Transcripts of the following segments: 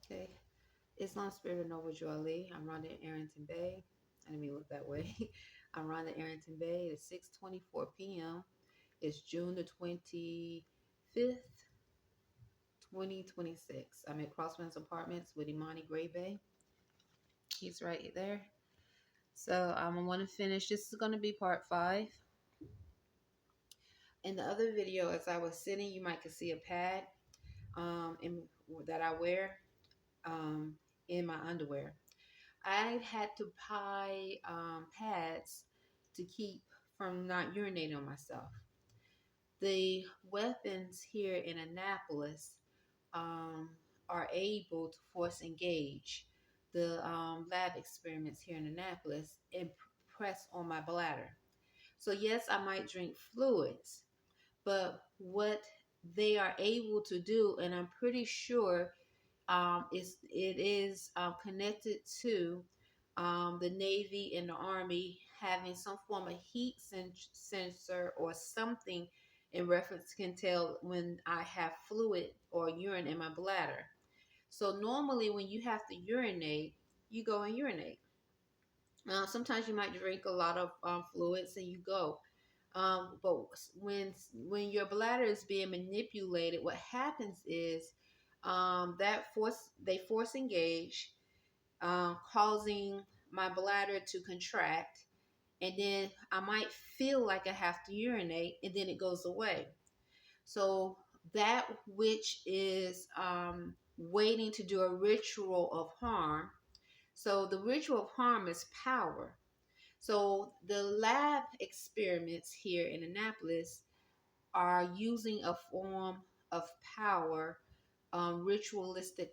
Okay. Islam Spirit of Noble Joy Ali. I'm Rhonda Arrington-Bey. I didn't mean to look that way. I'm Rhonda Arrington-Bey. It's 6:24 p.m. It's June the 25th, 2026. I'm at Crosswinds Apartments with Imani Gray Bay. He's right there. So I'm going to finish. This is going to be part 5. In the other video, as I was sitting, you might could see a pad in, that I wear in my underwear. I had to buy pads to keep from not urinating on myself. The weapons here in Annapolis um, are able to force engage the lab experiments here in Annapolis and press on my bladder. So yes, I might drink fluids, but what they are able to do, and I'm pretty sure it is connected to the Navy and the Army having some form of heat sensor or something in reference can tell when I have fluid or urine in my bladder. So normally when you have to urinate, you go and urinate. Sometimes you might drink a lot of fluids and you go. But when your bladder is being manipulated, what happens is that they force engage, causing my bladder to contract, and then I might feel like I have to urinate, and then it goes away. So that which is waiting to do a ritual of harm. So the ritual of harm is power. So the lab experiments here in Annapolis are using a form of power, ritualistic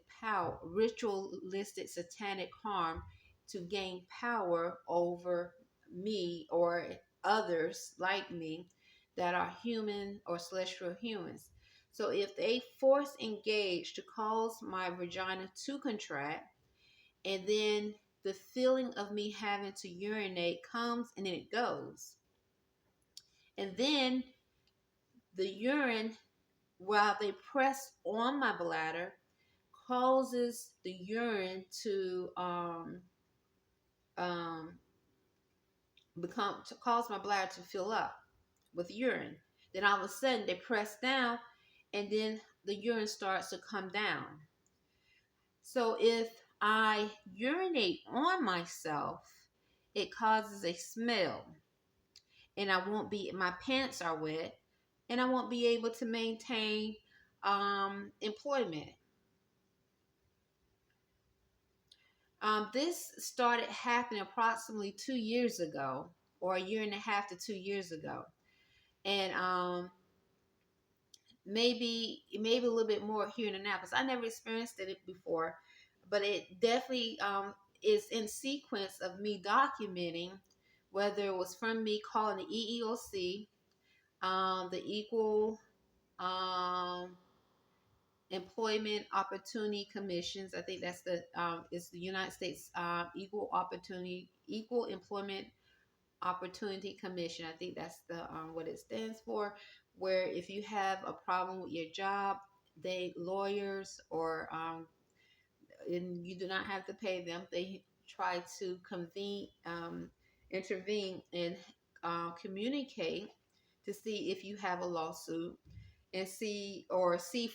satanic harm to gain power over me or others like me that are human or celestial humans. So if they force engage to cause my vagina to contract, and then the feeling of me having to urinate comes and then it goes. And then the urine, while they press on my bladder, causes the urine to um, cause my bladder to fill up with urine. Then all of a sudden they press down, and then the urine starts to come down. So if I urinate on myself, it causes a smell, and my pants are wet, and I won't be able to maintain employment. This started happening approximately 2 years ago, or a year and a half to 2 years ago, and maybe a little bit more here in Annapolis. I never experienced it before, but it definitely is in sequence of me documenting, whether it was from me calling the EEOC, the Equal Employment Opportunity Commissions. I think that's it's the United States Equal Employment Opportunity Commission. I think that's the what it stands for. Where if you have a problem with your job, they lawyers or and you do not have to pay them. They try to intervene, and communicate to see if you have a lawsuit, and see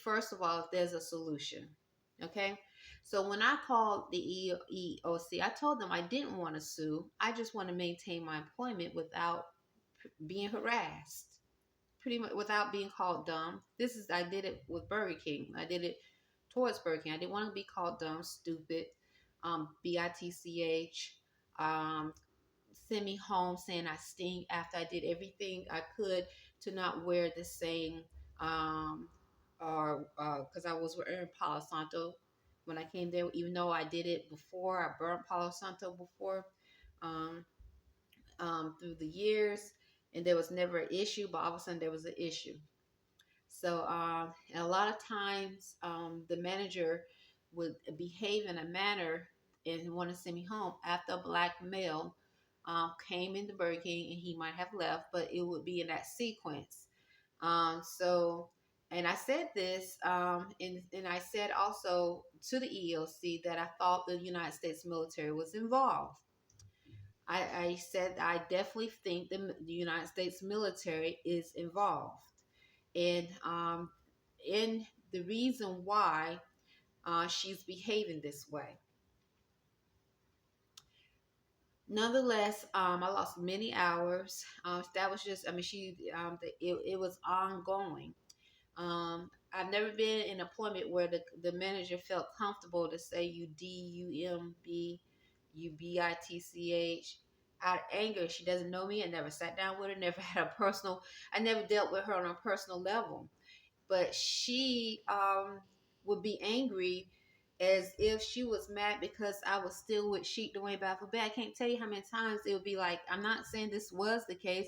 first of all if there's a solution. Okay. So when I called the EEOC, I told them I didn't want to sue. I just want to maintain my employment without being harassed, pretty much without being called dumb. I did it with Burger King. I did it towards Burger King. I didn't want to be called dumb, stupid, bitch, um, send me home saying I stink after I did everything I could to not wear the same, or because I was wearing Palo Santo when I came there, even though I did it before. I burned Palo Santo before, um, through the years, and there was never an issue, but all of a sudden there was an issue. So, and a lot of times, the manager would behave in a manner and want to send me home after a black male came into Burger King, and he might have left, but it would be in that sequence. So And I said this, and I said also to the EEOC that I thought the United States military was involved. I said I definitely think the United States military is involved, and in the reason why she's behaving this way. Nonetheless, I lost many hours. That was just, I mean, it was ongoing. I've never been in an employment where the manager felt comfortable to say you DUMB, you BITCH out of anger. She doesn't know me. I never sat down with her, never had a personal, I never dealt with her on a personal level. But she would be angry as if she was mad because I was still with Sheik Dwayne Baffle Bay. I can't tell you how many times it would be like, I'm not saying this was the case,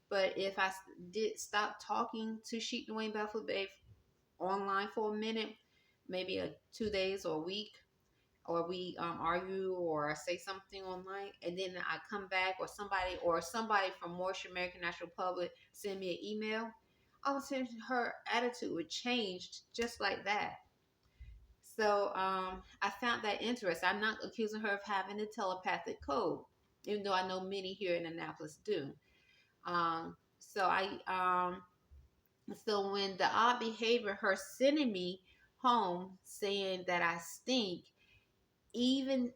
but if I did stop talking to Sheik Dwayne Baffle Bay online for a minute, maybe 2 days or a week, or we argue or say something online, and then I come back, or somebody from Morse American National Public send me an email, all of a sudden her attitude would change just like that. So I found that interesting. I'm not accusing her of having a telepathic code, even though I know many here in Annapolis do. So so when the odd behavior, her sending me home saying that I stink, even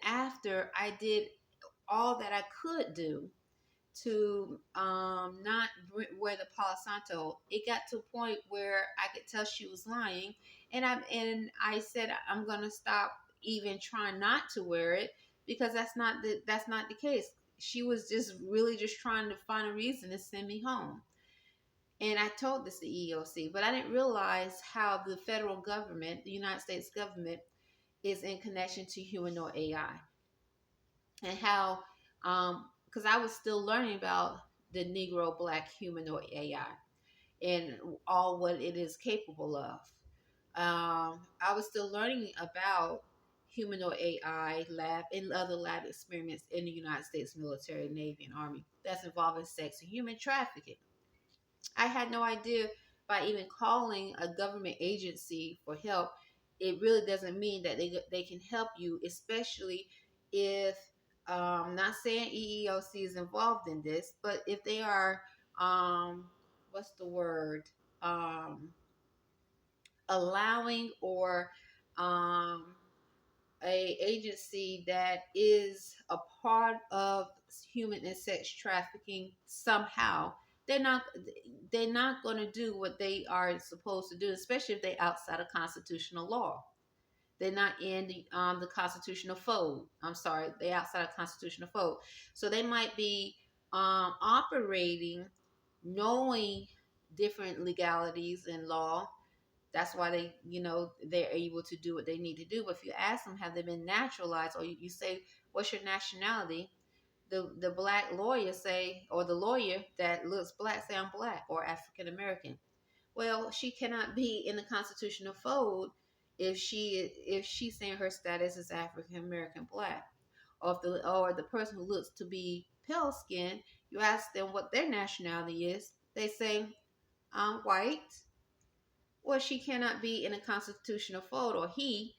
after I did all that I could do to not wear the Palo Santo, it got to a point where I could tell she was lying, and I said I'm gonna stop even trying not to wear it because that's not the case. She was just really just trying to find a reason to send me home. And I told this to EEOC, but I didn't realize how the federal government, the United States government, is in connection to humanoid AI, and how because I was still learning about the Negro Black humanoid AI and all what it is capable of. I was still learning about humanoid AI lab and other lab experiments in the United States military, Navy, and Army that's involving sex and human trafficking. I had no idea by even calling a government agency for help, it really doesn't mean that they can help you, especially if, not saying EEOC is involved in this, but if they are, what's the word, um, allowing or um, a agency that is a part of human and sex trafficking somehow, they're not they're not going to do what they are supposed to do, especially if they're outside of constitutional law. They're not in the constitutional fold. I'm sorry, they're outside of constitutional fold. So they might be operating knowing different legalities and law. That's why they're able to do what they need to do. But if you ask them, have they been naturalized, or you say, what's your nationality? The black lawyer say, or the lawyer that looks black say, I'm black or African American. Well, she cannot be in the constitutional fold if she's saying her status is African American black. Or the person who looks to be pale skinned, you ask them what their nationality is, they say, I'm white. Well, she cannot be in a constitutional fold, or he,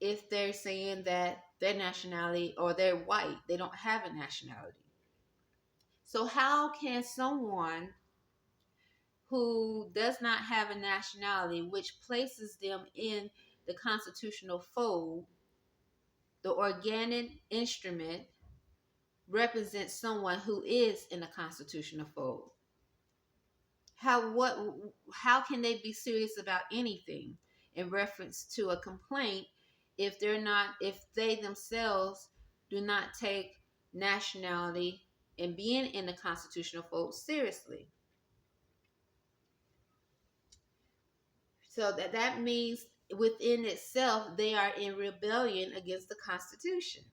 if they're saying that their nationality or they're white, they don't have a nationality. So how can someone who does not have a nationality, which places them in the constitutional fold, the organic instrument, represent someone who is in the constitutional fold? How can they be serious about anything in reference to a complaint if they themselves do not take nationality and being in the constitutional fold seriously? So that means within itself they are in rebellion against the Constitution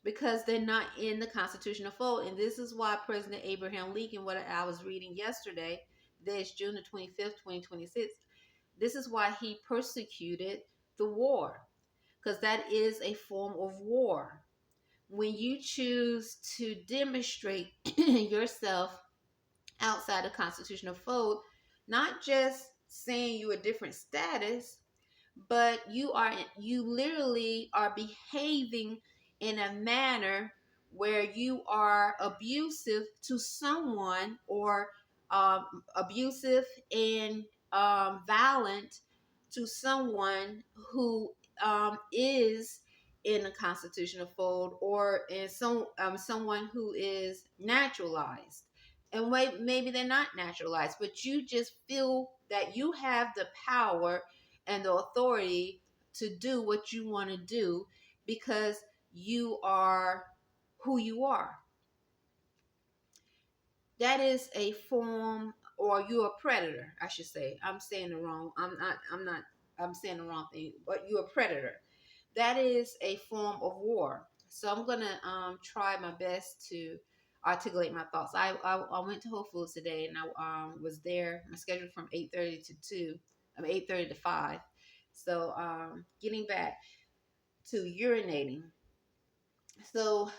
because they're not in the constitutional fold. And this is why President Abraham Lincoln, what I was reading yesterday, today is June the 25th, 2026, this is why he persecuted the war, because that is a form of war. When you choose to demonstrate yourself outside the constitutional fold, not just saying you a different status, but you literally are behaving in a manner where you are abusive to someone, or um, abusive and violent to someone who is in a constitutional fold, or in someone who is naturalized. And maybe they're not naturalized, but you just feel that you have the power and the authority to do what you want to do because you are who you are. That is a form, or you're a predator, I should say. I'm saying the wrong. I'm saying the wrong thing. But you're a predator. That is a form of war. So I'm gonna try my best to articulate my thoughts. I went to Whole Foods today, and I was there. My schedule from 8:30 to 2. 8:30 to 5. So getting back to urinating. So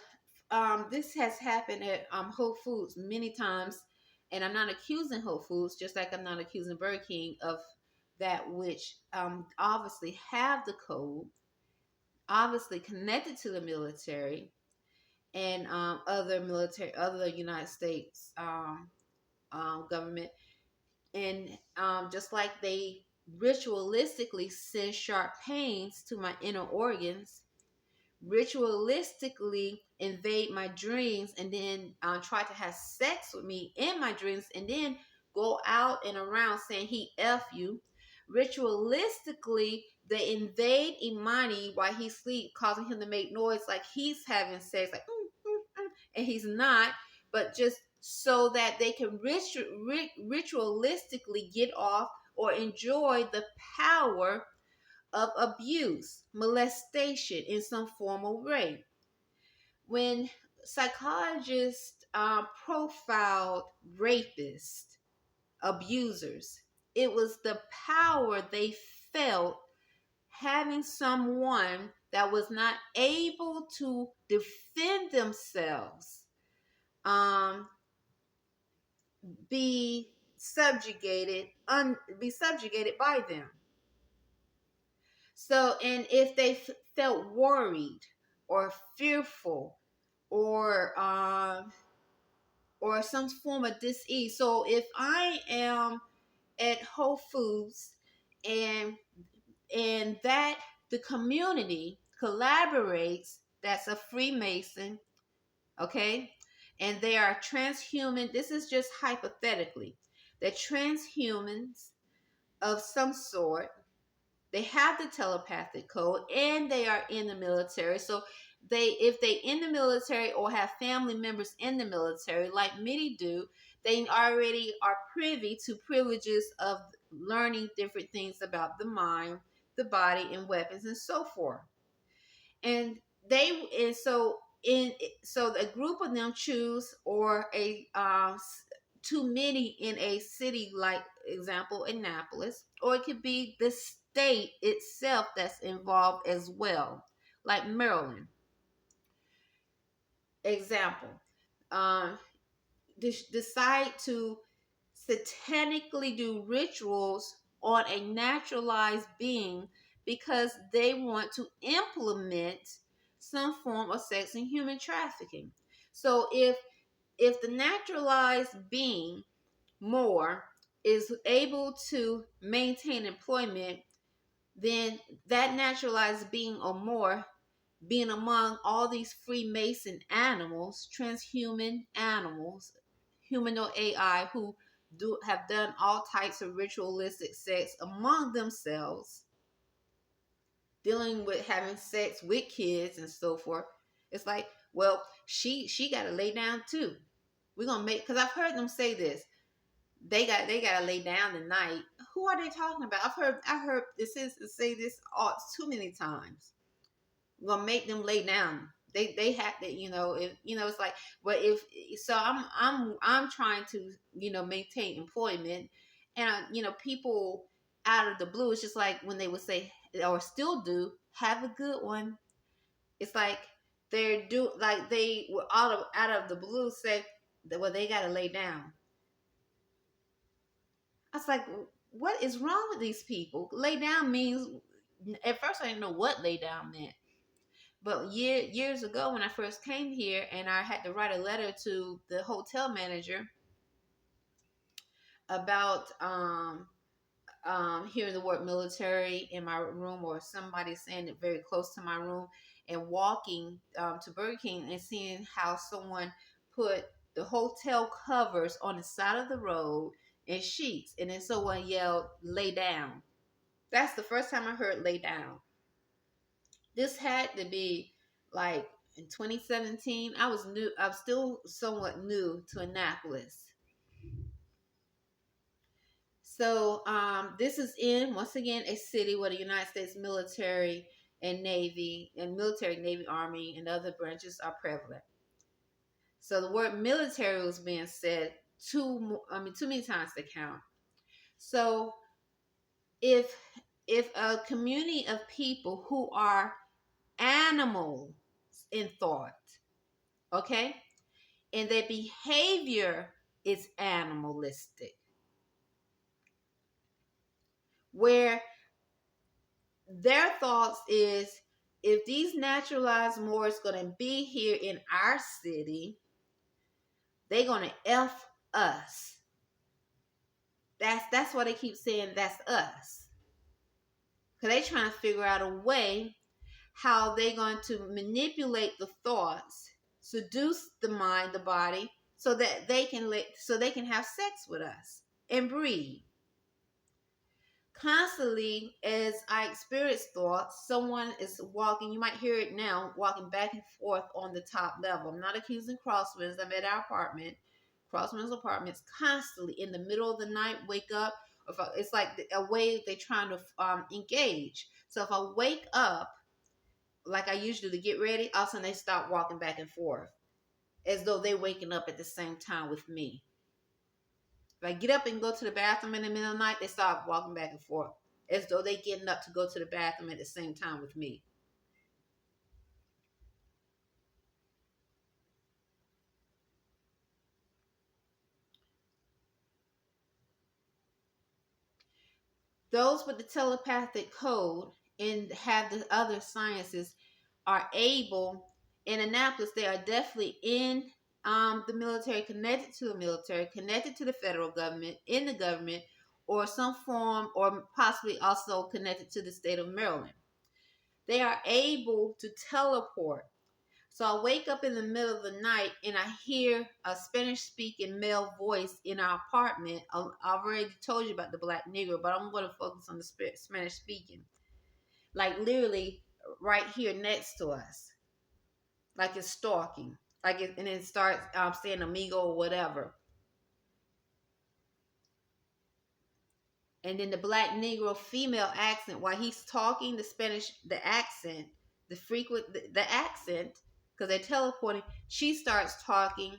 this has happened at Whole Foods many times, and I'm not accusing Whole Foods, just like I'm not accusing Burger King of that, which obviously have the code, obviously connected to the military and other United States government, and just like they ritualistically send sharp pains to my inner organs, ritualistically invade my dreams, and then try to have sex with me in my dreams, and then go out and around saying he F you. Ritualistically, they invade Imani while he's asleep, causing him to make noise like he's having sex, like and he's not, but just so that they can ritualistically get off or enjoy the power of abuse, molestation in some form of rape. When psychologists profiled rapists, abusers, it was the power they felt having someone that was not able to defend themselves um, be be subjugated by them. So, and if they felt worried or fearful, or some form of dis-ease. So if I am at Whole Foods, and that the community collaborates, that's a Freemason, okay, and they are transhuman. This is just hypothetically. They're transhumans of some sort. They have the telepathic code, and they are in the military. So if they in the military or have family members in the military, like many do, they already are privy to privileges of learning different things about the mind, the body, and weapons, and so forth. And a group of them choose, or a too many in a city, like example Annapolis, or it could be the state itself that's involved as well, like Maryland. Example, um, decide to satanically do rituals on a naturalized being because they want to implement some form of sex and human trafficking. So if the naturalized being more is able to maintain employment, then that naturalized being or more being among all these Freemason animals, transhuman animals, humanoid AI, who have done all types of ritualistic sex among themselves, dealing with having sex with kids and so forth. It's like, well, she got to lay down too. We're gonna make, because I've heard them say this. They gotta lay down tonight. Who are they talking about? I've heard this is say this all too many times. We're gonna make them lay down. They have to, if it's like, well, if so I'm trying to, maintain employment, and people out of the blue, it's just like when they would say, or still do, have a good one. It's like they were out of the blue say that, well, they gotta lay down. I was like, what is wrong with these people? Lay down means, at first I didn't know what lay down meant. But years ago when I first came here and I had to write a letter to the hotel manager about hearing the word military in my room, or somebody saying it very close to my room, and walking to Burger King and seeing how someone put the hotel covers on the side of the road and sheets, and then someone yelled, "Lay down." That's the first time I heard "lay down." This had to be like in 2017. I was new. I was still somewhat new to Annapolis. So this is in, once again, a city where the United States military and Navy, Army, and other branches are prevalent. So the word military was being said too many times to count. So if a community of people who are animals in thought, okay, and their behavior is animalistic, where their thoughts is, if these naturalized Moors going to be here in our city, they're going to F us. That's why they keep saying that's us. Because they trying to figure out a way how they're going to manipulate the thoughts, seduce the mind, the body, so that they can have sex with us and breed. Constantly, as I experience thoughts, someone is walking, you might hear it now, walking back and forth on the top level. I'm not accusing Crosswinds. I'm at our apartment, Crosswinds Apartments, constantly in the middle of the night, wake up. It's like a way they're trying to engage. So if I wake up, like I usually do to get ready, all of a sudden they stop walking back and forth, as though they're waking up at the same time with me. If I get up and go to the bathroom in the middle of the night, they start walking back and forth, as though they getting up to go to the bathroom at the same time with me. Those with the telepathic code and have the other sciences are able, in Annapolis, they are definitely in the military, connected to the military, connected to the federal government, in the government, or some form, or possibly also connected to the state of Maryland. They are able to teleport. So I wake up in the middle of the night and I hear a Spanish speaking male voice in our apartment. I already told you about the black Negro, but I'm going to focus on the Spanish speaking. Like literally right here next to us. Like it's stalking. And it starts saying amigo or whatever. And then the black Negro female accent, while he's talking the Spanish, the accent, the accent, because they're teleporting, she starts talking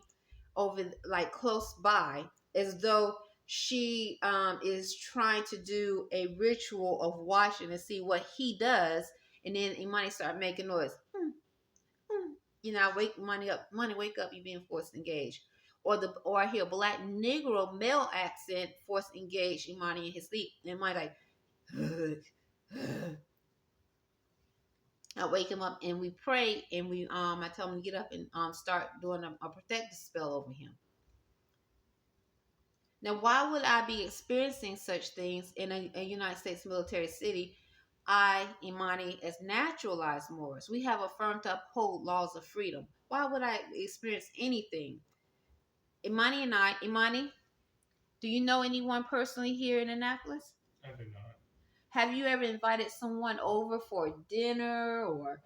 over, like close by, as though she is trying to do a ritual of watching to see what he does. And then Imani start making noise. I wake Money up. Money, wake up! You're being forced to engage. Or I hear a black Negro male accent forced to engage Imani in his sleep. And Imani like, I wake him up and we pray, and I tell him to get up and start doing a protective spell over him. Now, why would I be experiencing such things in a United States military city? Imani, as naturalized Moors, we have affirmed to uphold laws of freedom. Why would I experience anything? Imani, do you know anyone personally here in Annapolis? I do not. Have you ever invited someone over for dinner, or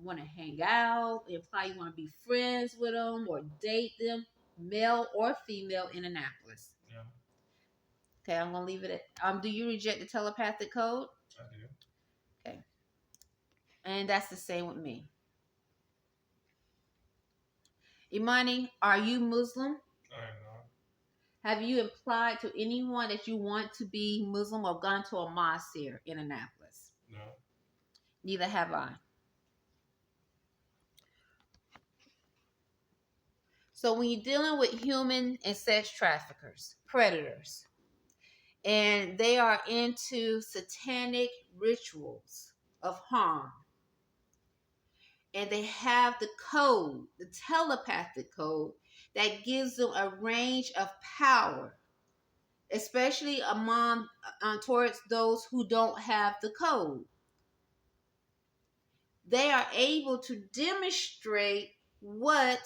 want to hang out, imply you want to be friends with them or date them, male or female, in Annapolis? Yeah. Okay, I'm gonna leave it at. Do you reject the telepathic code? I do. Okay, and that's the same with me. Imani, are you Muslim? I am not. Have you implied to anyone that you want to be Muslim or gone to a mosque here in Annapolis? No. Neither have I. So when you're dealing with human and sex traffickers, predators, and they are into satanic rituals of harm. And they have the code, the telepathic code, that gives them a range of power, especially among towards those who don't have the code. They are able to demonstrate what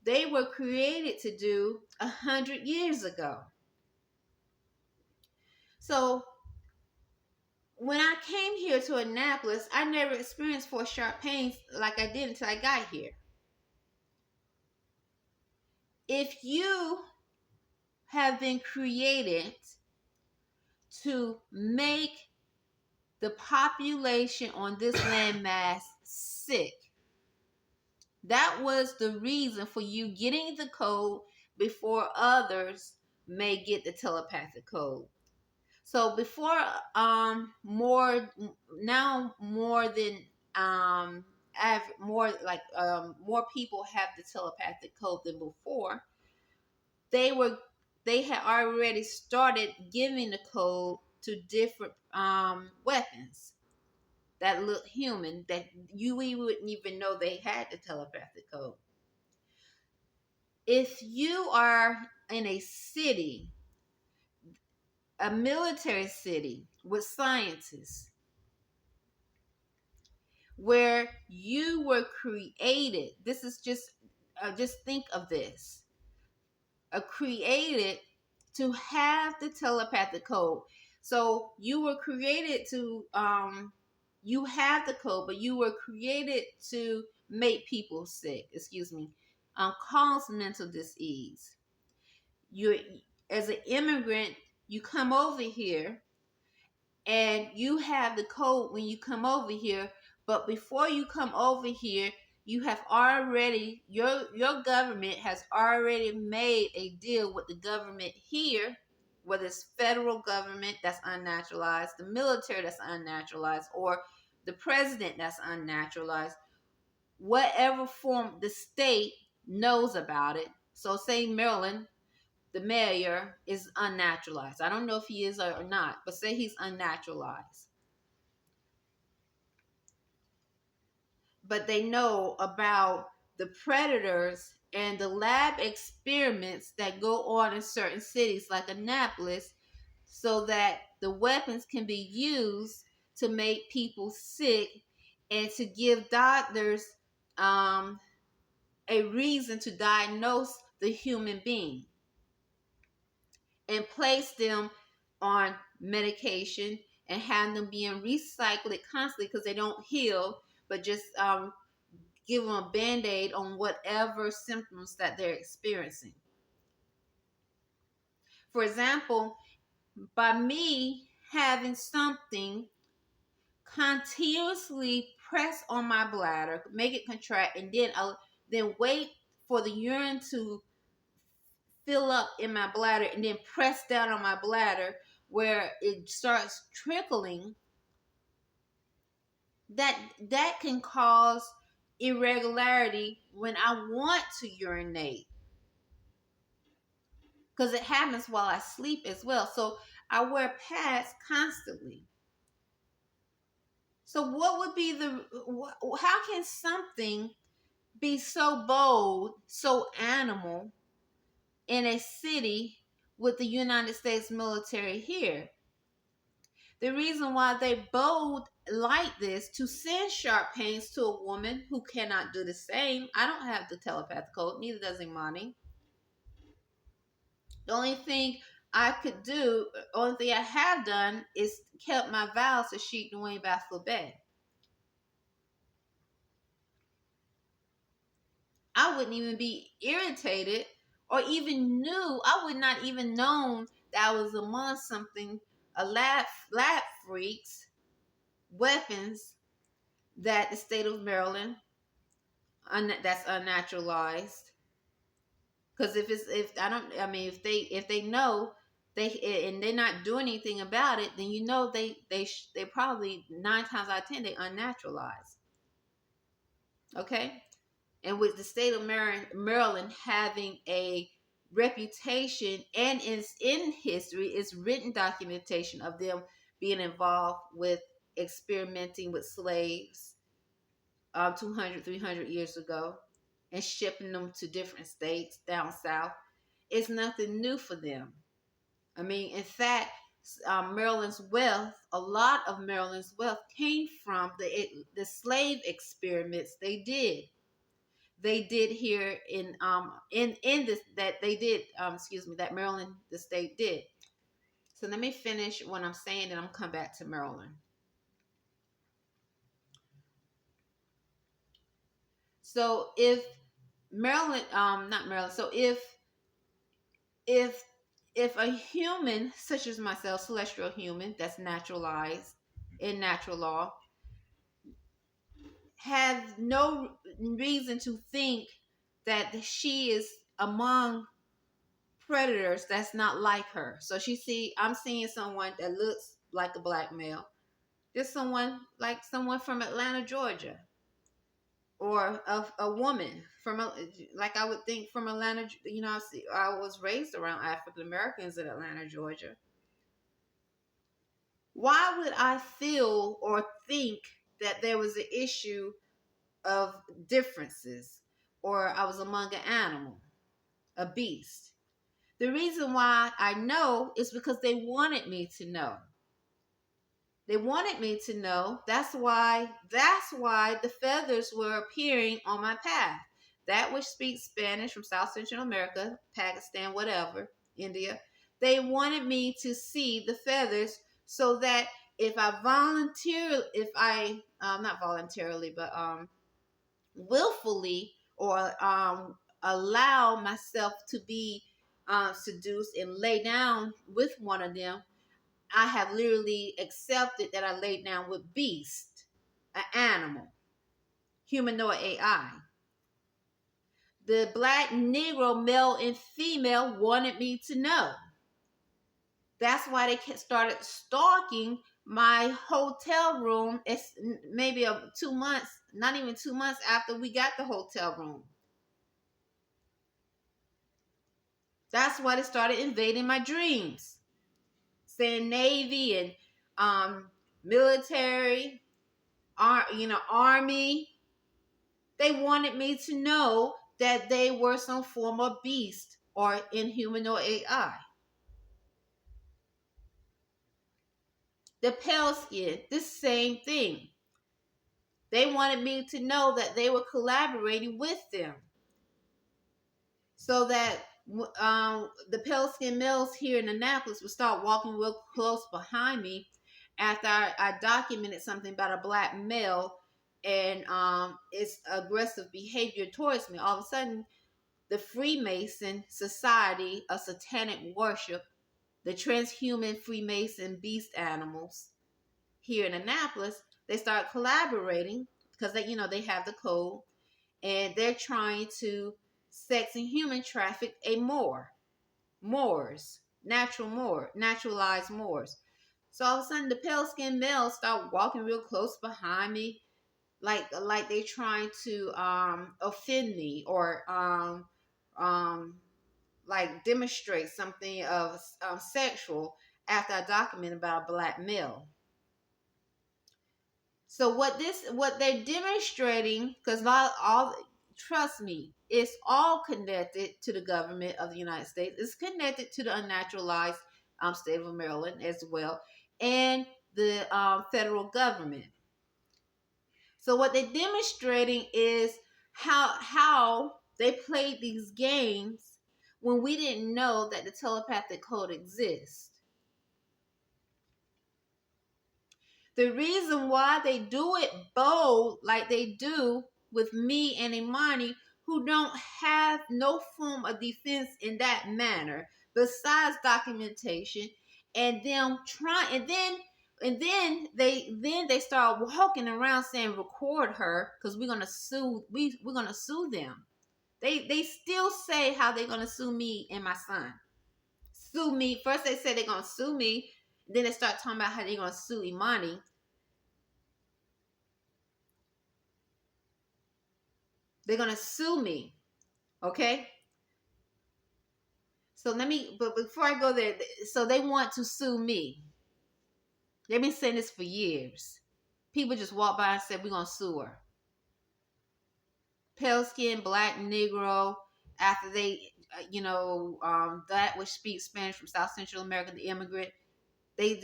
they were created to do 100 years ago. So when I came here to Annapolis, I never experienced four sharp pains like I did until I got here. If you have been created to make the population on this landmass sick, that was the reason for you getting the code before others may get the telepathic code. So before more now more than more people have the telepathic code than before. They had already started giving the code to different weapons that look human, that we wouldn't even know they had the telepathic code. If you are in a city, a military city with scientists, where you were created, this is just think of this, created to have the telepathic code. So you were created to you have the code, but you were created to make people sick, cause mental disease. You, as an immigrant, you come over here and you have the code when you come over here, but before you come over here, you have already, your government has already made a deal with the government here, whether it's federal government that's unnaturalized, the military that's unnaturalized, or the president that's unnaturalized, whatever form the state knows about it. So say Maryland, the mayor is unnaturalized. I don't know if he is or not, but say he's unnaturalized. But they know about the predators and the lab experiments that go on in certain cities like Annapolis, so that the weapons can be used to make people sick and to give doctors a reason to diagnose the human being and place them on medication and have them being recycled constantly because they don't heal, but just give them a band-aid on whatever symptoms that they're experiencing. For example, by me having something continuously press on my bladder, make it contract, and then wait for the urine to fill up in my bladder and then press down on my bladder where it starts trickling, that can cause irregularity when I want to urinate, because it happens while I sleep as well. So I wear pads constantly. So what would be how can something be so bold, so animal in a city with the United States military here? The reason why they bold like this to send sharp pains to a woman who cannot do the same. I don't have the telepathic code, neither does Imani. The only thing I could do, only thing I have done is kept my vows to Sheikh Dwayne Bey. I wouldn't even be irritated or even knew, I would not even known that I was among something, a lab freaks, weapons that the state of Maryland that's unnaturalized. Because if they know and they're not doing anything about it, then they probably 9 times out of 10 they unnaturalized. Okay, and with the state of Maryland having a reputation, and in history is written documentation of them being involved with experimenting with slaves 200, 300 years ago and shipping them to different states down south. It's nothing new for them. I mean, in fact, Maryland's wealth, a lot of Maryland's wealth came from the slave experiments they did. They did here in this that they did excuse me, that Maryland the state did. So let me finish what I'm saying, and I'm gonna come back to Maryland. So if Maryland, not Maryland. So if if a human such as myself, celestial human, that's naturalized in natural law, have no reason to think that she is among predators that's not like her. So I'm seeing someone that looks like a black male. There's someone like someone from Atlanta, Georgia, or a woman from like I would think from Atlanta. You know, I was raised around African Americans in Atlanta, Georgia. Why would I feel or think that there was an issue of differences, or I was among an animal, a beast? The reason why I know is because they wanted me to know. They wanted me to know. That's why the feathers were appearing on my path. That which speaks Spanish from South Central America, Pakistan, whatever, India. They wanted me to see the feathers so that if I not voluntarily, but willfully or allow myself to be seduced and lay down with one of them, I have literally accepted that I laid down with beast, an animal, humanoid AI. The black Negro, male and female, wanted me to know. That's why they started stalking my hotel room. It's maybe 2 months, not even 2 months after we got the hotel room. That's why they started invading my dreams, saying Navy and military, Army. They wanted me to know that they were some form of beast or inhuman or AI. The pale skin, the same thing. They wanted me to know that they were collaborating with them, so that the pale skin males here in Annapolis would start walking real close behind me after I documented something about a black male and its aggressive behavior towards me. All of a sudden, the Freemason Society of Satanic Worship, the transhuman Freemason beast animals here in Annapolis, they start collaborating because they have the code, and they're trying to sex and human traffic a naturalized Moors. So all of a sudden, the pale skinned males start walking real close behind me, like they trying to offend me or like demonstrate something of sexual after I document about a black male. So what they're demonstrating, because all trust me, it's all connected to the government of the United States. It's connected to the unnaturalized state of Maryland as well, and the federal government. So what they're demonstrating is how they played these games when we didn't know that the telepathic code exists. The reason why they do it bold like they do with me and Imani, who don't have no form of defense in that manner, besides documentation, and them trying, and then they start walking around saying record her because we're gonna sue them. They still say how they're gonna sue me and my son. Sue me. First they said they're gonna sue me, then they start talking about how they're gonna sue Imani. They're going to sue me. Okay? So but before I go there, so they want to sue me. They've been saying this for years. People just walk by and say, we're going to sue her. Pale skin, black, Negro, after they, that which speaks Spanish from South Central America, the immigrant, they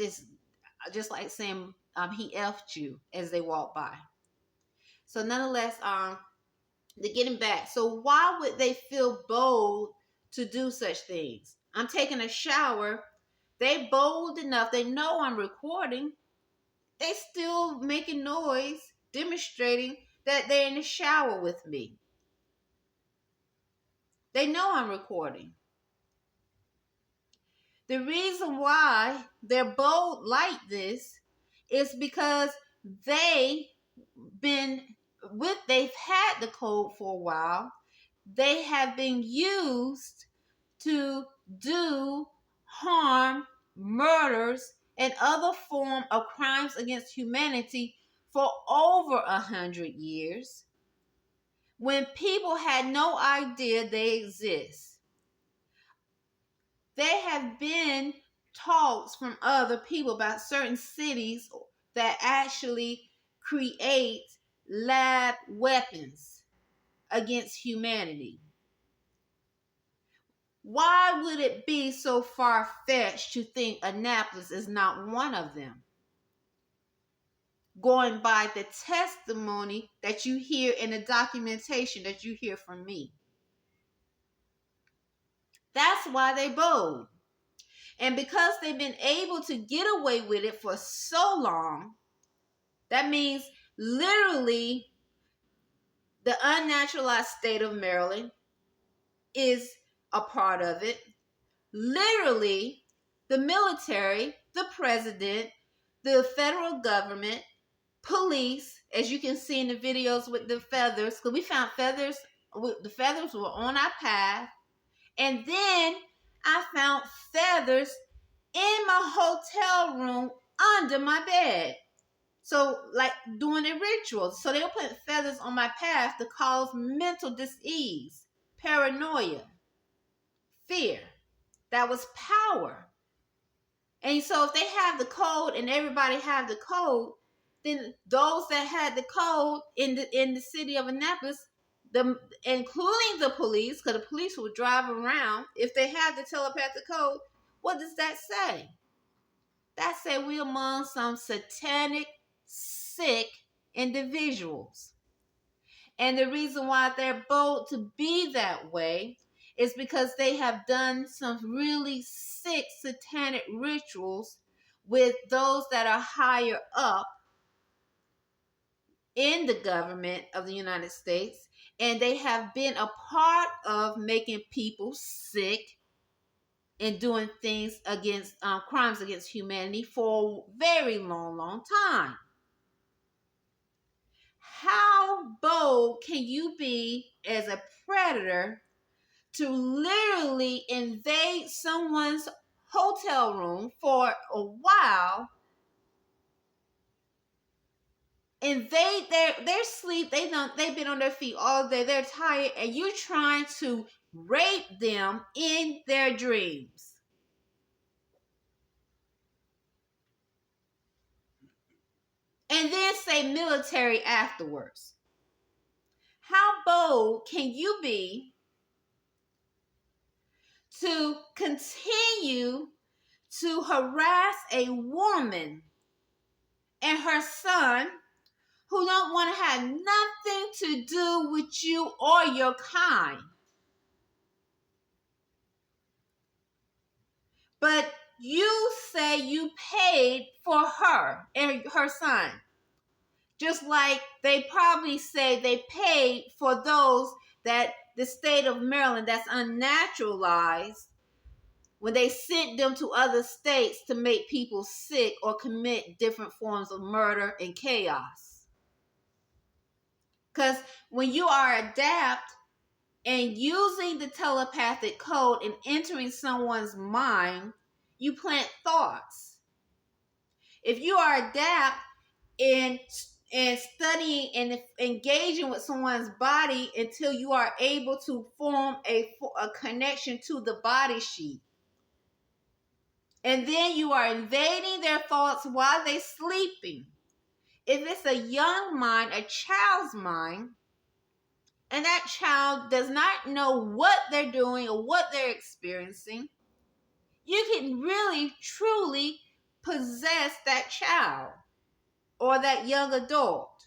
just like saying, he effed you as they walk by. So nonetheless, they're getting back. So why would they feel bold to do such things? I'm taking a shower. They bold enough. They know I'm recording. They still making noise, demonstrating that they're in the shower with me. They know I'm recording. The reason why they're bold like this is because they've had the code for a while. They have been used to do harm, murders, and other form of crimes against humanity for over 100 years, when people had no idea they exist. There have been talks from other people about certain cities that actually create lab weapons against humanity. Why would it be so far-fetched to think Annapolis is not one of them? Going by the testimony that you hear in the documentation that you hear from me. That's why they bold. And because they've been able to get away with it for so long, that means literally the unnaturalized state of Maryland is a part of it. Literally, the military, the president, the federal government, police, as you can see in the videos with the feathers, because we found feathers, the feathers were on our path. And then I found feathers in my hotel room under my bed. So, like doing a ritual. So they'll put feathers on my path to cause mental dis-ease, paranoia, fear. That was power. And so if they have the code and everybody have the code, then those that had the code in the city of Annapolis, including the police, because the police would drive around, if they had the telepathic code, what does that say? That say we among some satanic, sick individuals. And the reason why they're bold to be that way is because they have done some really sick satanic rituals with those that are higher up in the government of the United States, and they have been a part of making people sick and doing things against crimes against humanity for a very long time. How bold can you be as a predator to literally invade someone's hotel room for a while, invade their sleep, they've been on their feet all day, they're tired, and you're trying to rape them in their dreams? And then say military afterwards. How bold can you be to continue to harass a woman and her son who don't want to have nothing to do with you or your kind? But you say you paid for her and her son. Just like they probably say they paid for those that the state of Maryland that's unnaturalized, when they sent them to other states to make people sick or commit different forms of murder and chaos. Because when you are adept and using the telepathic code and entering someone's mind, you plant thoughts. If you are adept in and studying and engaging with someone's body until you are able to form a connection to the body sheet. And then you are invading their thoughts while they're sleeping. If it's a young mind, a child's mind, and that child does not know what they're doing or what they're experiencing, you can really, truly possess that child or that young adult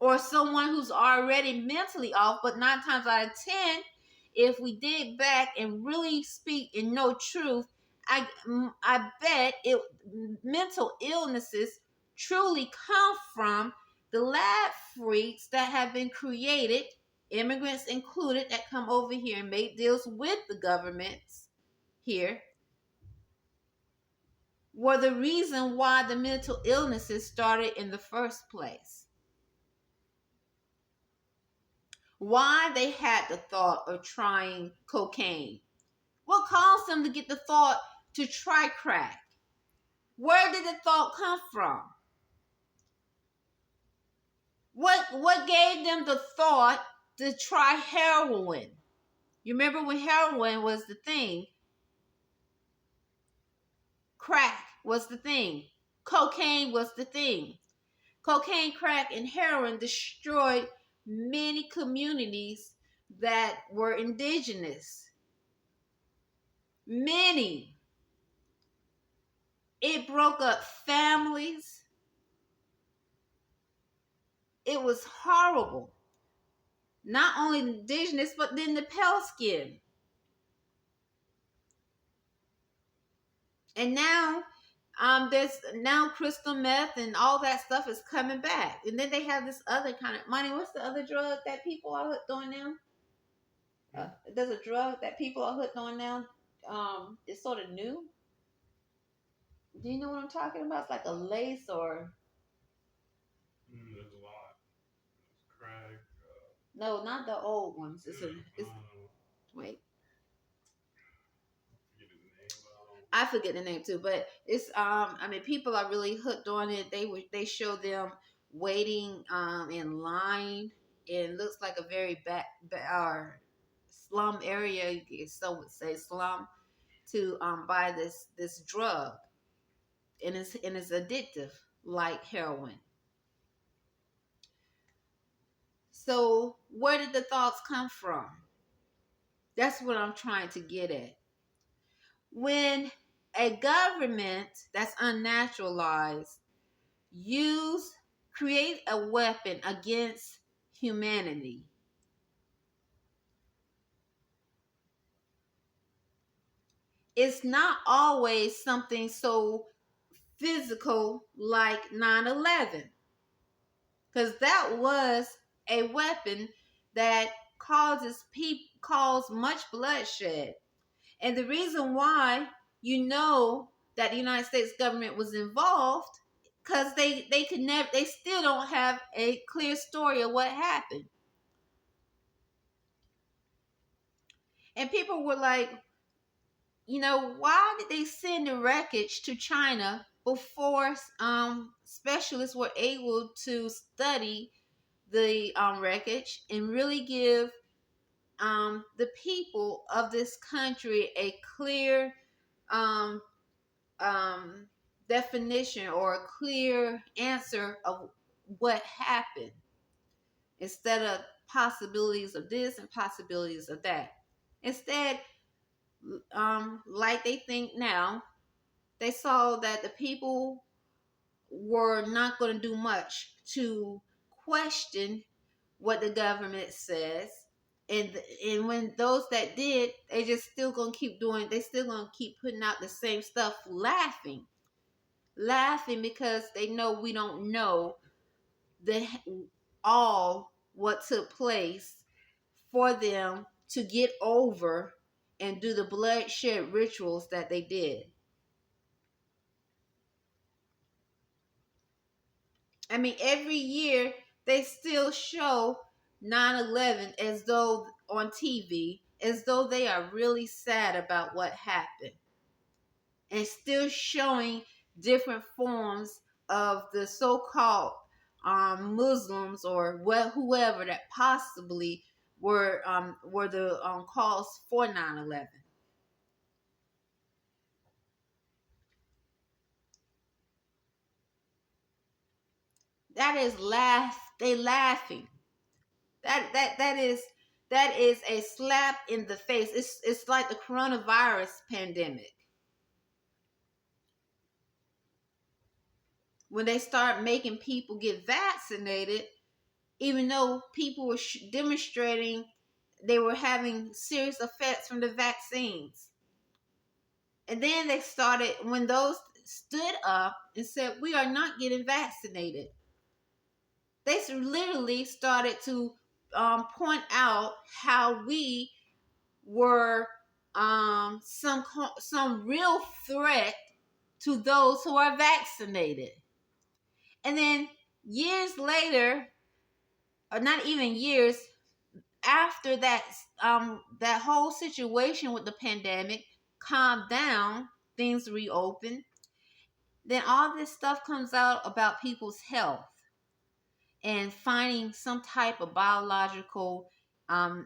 or someone who's already mentally off. But 9 times out of 10, if we dig back and really speak and know truth, I bet mental illnesses truly come from the lab freaks that have been created, immigrants included, that come over here and make deals with the governments here, were the reason why the mental illnesses started in the first place. Why they had the thought of trying cocaine. What caused them to get the thought to try crack? Where did the thought come from? What gave them the thought to try heroin? You remember when heroin was the thing? Crack was the thing. Cocaine was the thing. Cocaine, crack, and heroin destroyed many communities that were indigenous. Many. It broke up families. It was horrible. Not only indigenous, but then the pale skin. And now there's now crystal meth and all that stuff is coming back. And then they have this other kind of money. What's the other drug that people are hooked on now? There's a drug that people are hooked on now. It's sort of new. Do you know what I'm talking about? It's like a lace or... There's a lot. It's crack. No, not the old ones. Wait. I forget the name too, but it's I mean, people are really hooked on it. They show them waiting in line, and it looks like a very slum area, some would say slum, to buy this drug, and it's addictive like heroin. So where did the thoughts come from? That's what I'm trying to get at. When a government that's unnaturalized create a weapon against humanity, it's not always something so physical like 9/11, because that was a weapon that caused much bloodshed. And the reason why you know that the United States government was involved, because they still don't have a clear story of what happened. And people were like, why did they send the wreckage to China before specialists were able to study the wreckage and really give the people of this country a clear um, definition or a clear answer of what happened, instead of possibilities of this and possibilities of that. Instead, like they think now, they saw that the people were not going to do much to question what the government says. And when those that did, they just still gonna keep doing. They still gonna keep putting out the same stuff, laughing because they know we don't know all what took place for them to get over and do the bloodshed rituals that they did. I mean, every year they still show 9/11 as though on TV, as though they are really sad about what happened, and still showing different forms of the so-called Muslims or whoever that possibly were the cause for 9/11. That is they laughing. That is a slap in the face. It's like the coronavirus pandemic. When they start making people get vaccinated, even though people were demonstrating they were having serious effects from the vaccines. And then they started, when those stood up and said, we are not getting vaccinated, they literally started to point out how we were some real threat to those who are vaccinated. And then years later, or not even years after that whole situation with the pandemic calmed down, things reopened. Then all this stuff comes out about people's health and finding some type of biological I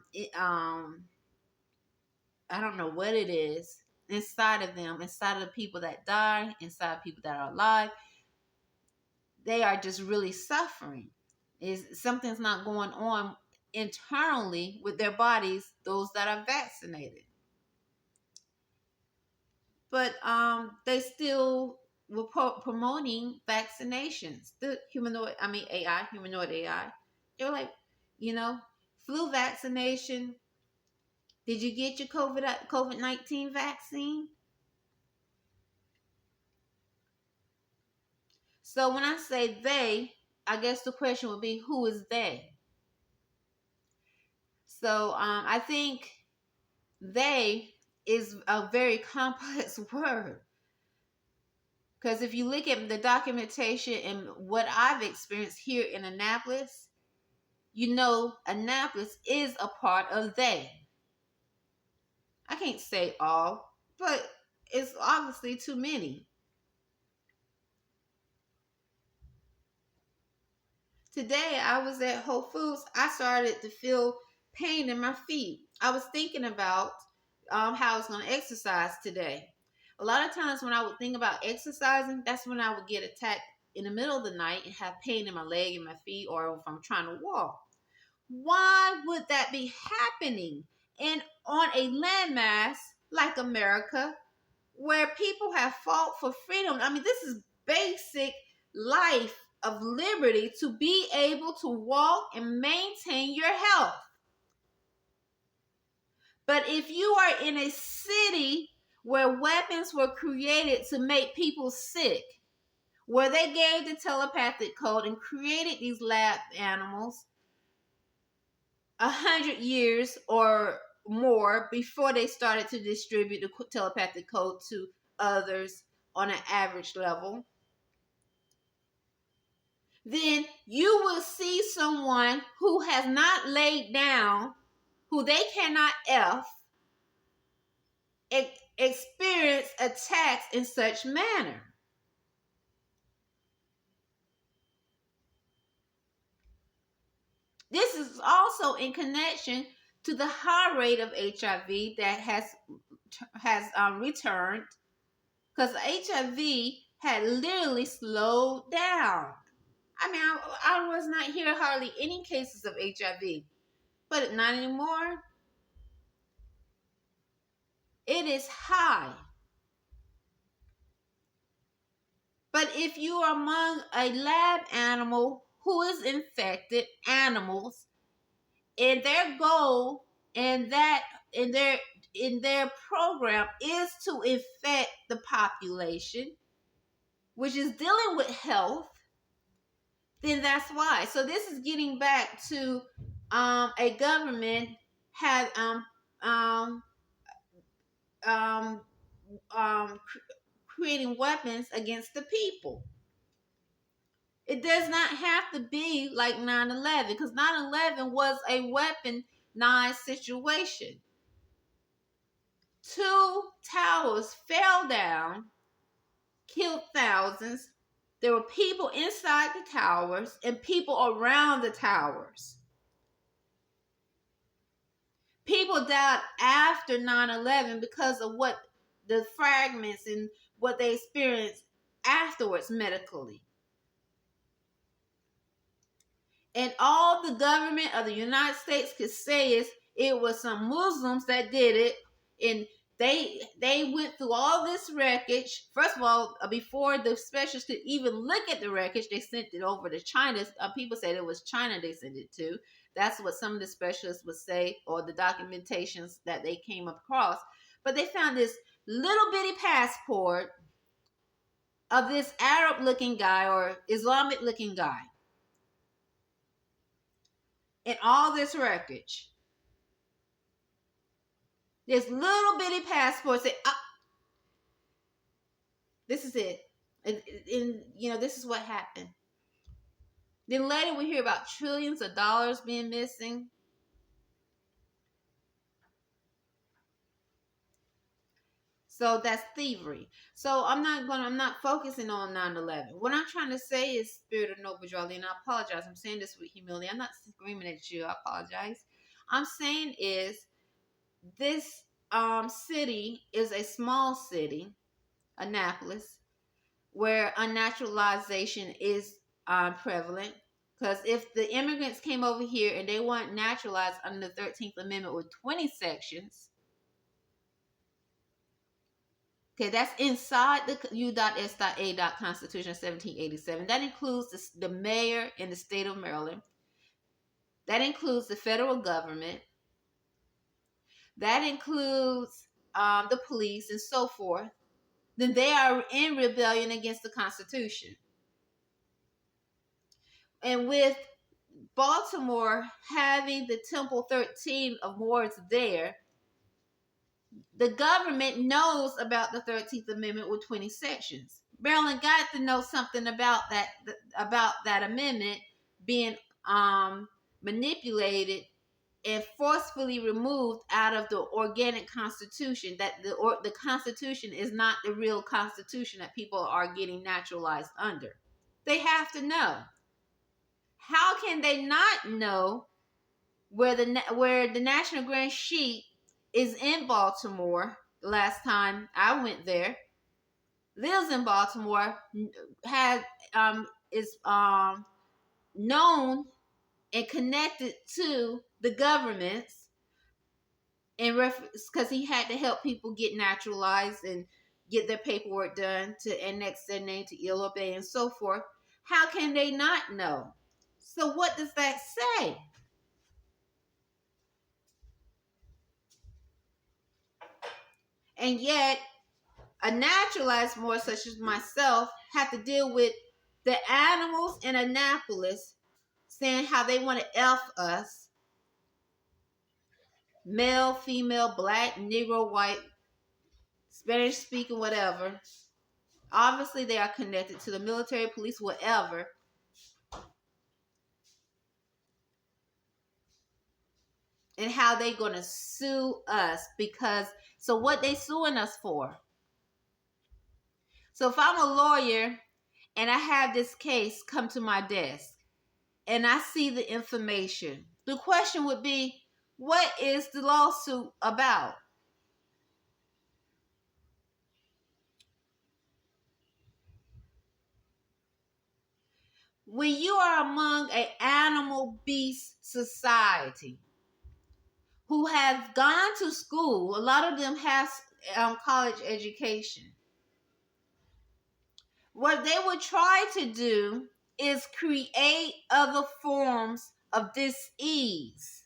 don't know what it is inside of them, inside of the people that die, inside of people that are alive. They are just really suffering. Is something's not going on internally with their bodies, those that are vaccinated. But they still were promoting vaccinations. The humanoid AI. They were like, you know, flu vaccination. Did you get your COVID-19 vaccine? So when I say they, I guess the question would be, who is they? So I think they is a very complex word. Because if you look at the documentation and what I've experienced here in Annapolis, you know Annapolis is a part of they. I can't say all, but it's obviously too many. Today I was at Whole Foods. I started to feel pain in my feet. I was thinking about how I was going to exercise today. A lot of times when I would think about exercising, that's when I would get attacked in the middle of the night and have pain in my leg and my feet, or if I'm trying to walk. Why would that be happening on a landmass like America, where people have fought for freedom? I mean, this is basic life of liberty, to be able to walk and maintain your health. But if you are in a city where weapons were created to make people sick, where they gave the telepathic code and created these lab animals 100 years or more before they started to distribute the telepathic code to others on an average level, then you will see someone who has not laid down, who they cannot experience attacks in such manner. This is also in connection to the high rate of HIV that has returned, because HIV had literally slowed down. I mean, I was not hearing hardly any cases of HIV, but not anymore. It is high. But if you are among a lab animal who is infected animals, and their goal and that in their program is to infect the population, which is dealing with health, then that's why. So this is getting back to a government had um, um, creating weapons against the people. It does not have to be like 9/11, because 9/11 was a weaponized situation. 2 towers fell down, killed thousands, There were people inside the towers and people around the towers. People died after 9/11 because of what the fragments and what they experienced afterwards medically. And all the government of the United States could say is it was some Muslims that did it, and they went through all this wreckage. First of all, before the specialists could even look at the wreckage, they sent it over to China. People said it was China they sent it to. That's what some of the specialists would say, or the documentations that they came across. But they found this little bitty passport of this Arab-looking guy or Islamic-looking guy. And all this wreckage. This little bitty passport say, this is it. And this is what happened. Then later we hear about trillions of dollars being missing. So that's thievery. So I'm not focusing on 9/11. What I'm trying to say is, Spirit of Noble Jolly, and I apologize. I'm saying this with humility. I'm not screaming at you. I apologize. I'm saying is this city is a small city, Annapolis, where unnaturalization is prevalent. Because if the immigrants came over here and they weren't naturalized under the 13th Amendment with 20 sections, okay, that's inside the U.S.A. Constitution of 1787. That includes the mayor in the state of Maryland. That includes the federal government. That includes the police and so forth. Then they are in rebellion against the Constitution. And with Baltimore having the Temple 13 awards there, the government knows about the 13th Amendment with 20 sections. Maryland got to know something about that amendment being manipulated and forcefully removed out of the organic Constitution. That the Constitution is not the real Constitution that people are getting naturalized under. They have to know. How can they not know where the National Grand Sheet is in Baltimore? The last time I went there, lives in Baltimore, is known and connected to the governments in reference because he had to help people get naturalized and get their paperwork done to annex their name to Ilo Bay and so forth. How can they not know? So what does that say? And yet, a naturalized Moor such as myself have to deal with the animals in Annapolis saying how they want to F us. Male, female, black, Negro, white, Spanish speaking, whatever. Obviously, they are connected to the military, police, whatever. And how they going to sue us so what they suing us for? So if I'm a lawyer and I have this case come to my desk and I see the information, the question would be, what is the lawsuit about? When you are among an animal beast society who have gone to school, a lot of them have college education. What they would try to do is create other forms of dis-ease.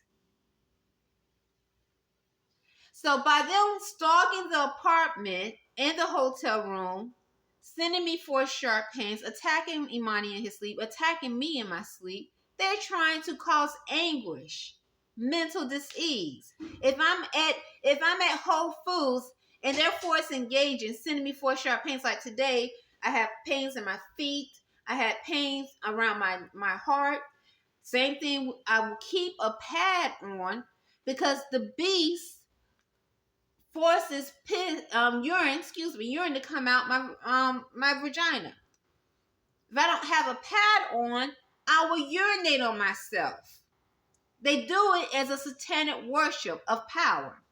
So by them stalking the apartment and the hotel room, sending me for sharp pains, attacking Imani in his sleep, attacking me in my sleep, they're trying to cause anguish, mental dis-ease. If I'm at Whole Foods and they're force engaging, sending me for sharp pains, like today, I have pains in my feet, I had pains around my heart. Same thing, I will keep a pad on because the beast forces urine to come out my vagina. If I don't have a pad on, I will urinate on myself. They do it as a satanic worship of power.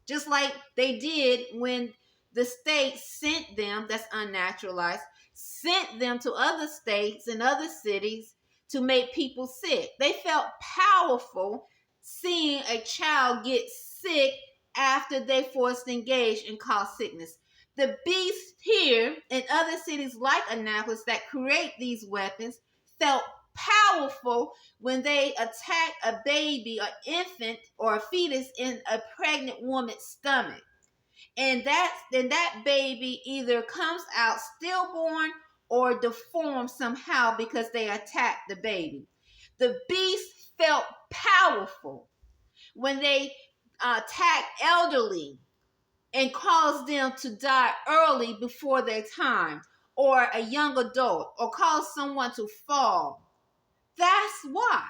Just like they did when the state sent them, that's unnaturalized, sent them to other states and other cities to make people sick. They felt powerful seeing a child get sick after they forced engage and cause sickness. The beasts here in other cities like Annapolis that create these weapons felt powerful when they attack a baby, an infant, or a fetus in a pregnant woman's stomach. And that baby either comes out stillborn or deformed somehow because they attacked the baby. The beast felt powerful when they attacked elderly and caused them to die early before their time, or a young adult, or cause someone to fall. That's why.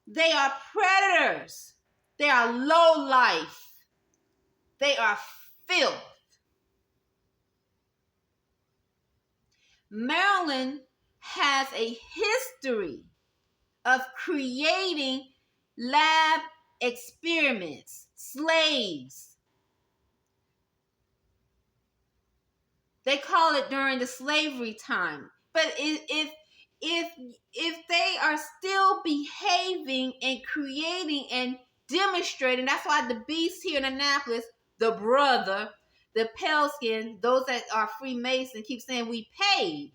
They are predators. They are low life. They are filth. Maryland has a history of creating lab experiments, slaves. They call it during the slavery time. But if they are still behaving and creating and demonstrating, that's why the beast here in Annapolis, the brother, the pale skin, those that are Freemason keep saying we paid.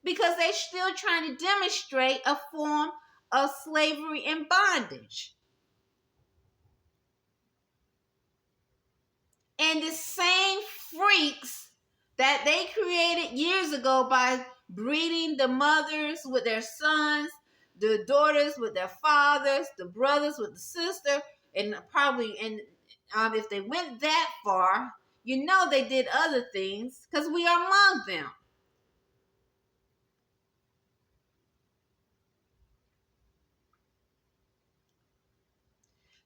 Because they're still trying to demonstrate a form of slavery and bondage. And the same freaks that they created years ago by breeding the mothers with their sons, the daughters with their fathers, the brothers with the sister, and probably, and if they went that far, you know they did other things because we are among them.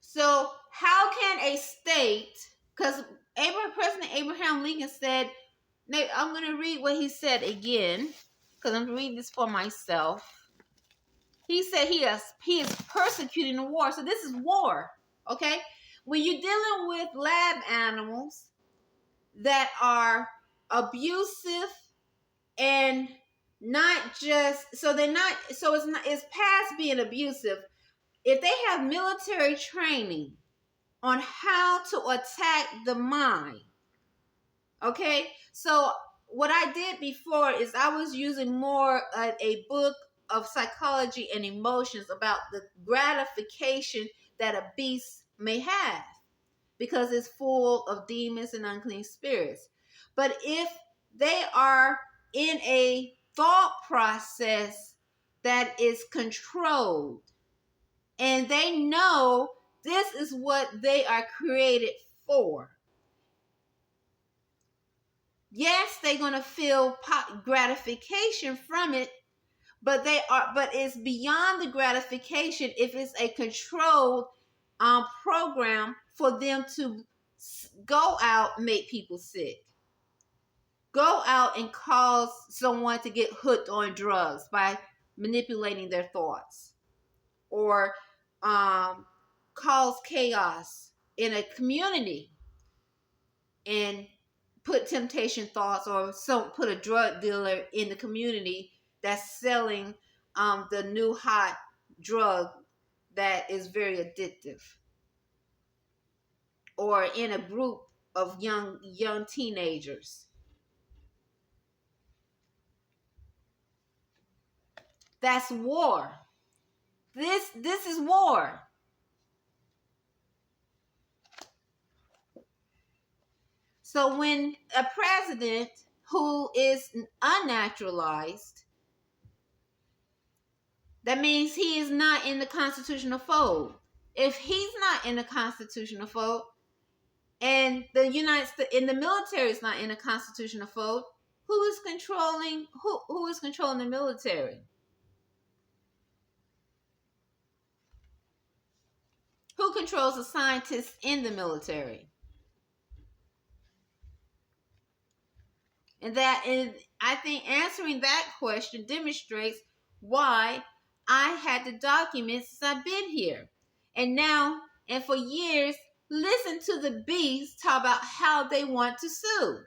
So how can a state, because President Abraham Lincoln said, I'm going to read what he said again, because I'm reading this for myself. He said he is persecuting the war. So this is war, okay? When you're dealing with lab animals that are abusive and not just, so they're not, so it's past being abusive. If they have military training on how to attack the mind, okay? So what I did before is I was using more a book of psychology and emotions about the gratification that a beast may have because it's full of demons and unclean spirits. But if they are in a thought process that is controlled and they know this is what they are created for, yes, they're going to feel gratification from it, but it's beyond the gratification if it's a controlled program for them to go out and make people sick, go out and cause someone to get hooked on drugs by manipulating their thoughts, or cause chaos in a community and put temptation thoughts, or put a drug dealer in the community that's selling the new hot drug that is very addictive, or in a group of young teenagers. That's war. This is war. So when a president who is unnaturalized, that means he is not in the constitutional fold. If he's not in the constitutional fold, and the United States in the military is not in the constitutional fold, who is controlling the military? Who controls the scientists in the military? And I think answering that question demonstrates why I had to document since I've been here. And now, and for years, listen to the bees talk about how they want to sue.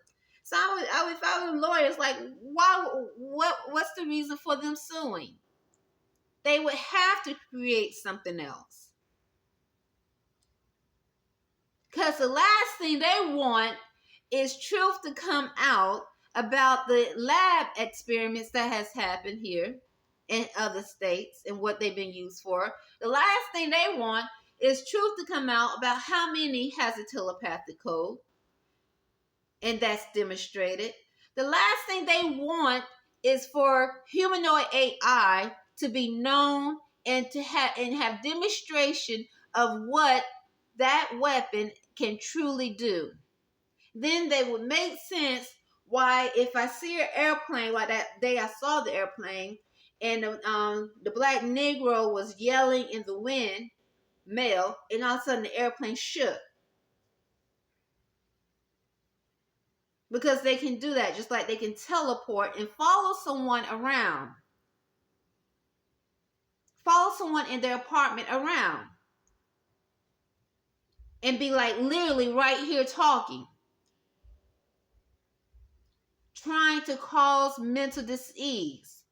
So if I was lawyers, like, what's the reason for them suing? They would have to create something else. Because the last thing they want is truth to come out about the lab experiments that has happened here in other states and what they've been used for. The last thing they want is truth to come out about how many has a telepathic code, and that's demonstrated. The last thing they want is for humanoid AI to be known and to have demonstration of what that weapon can truly do. Then they would make sense why, if I see an airplane, like that day I saw the airplane, and the black Negro was yelling in the wind, male, and all of a sudden the airplane shook. Because they can do that, just like they can teleport and follow someone around. Follow someone in their apartment around. And be like literally right here talking. Trying to cause mental disease.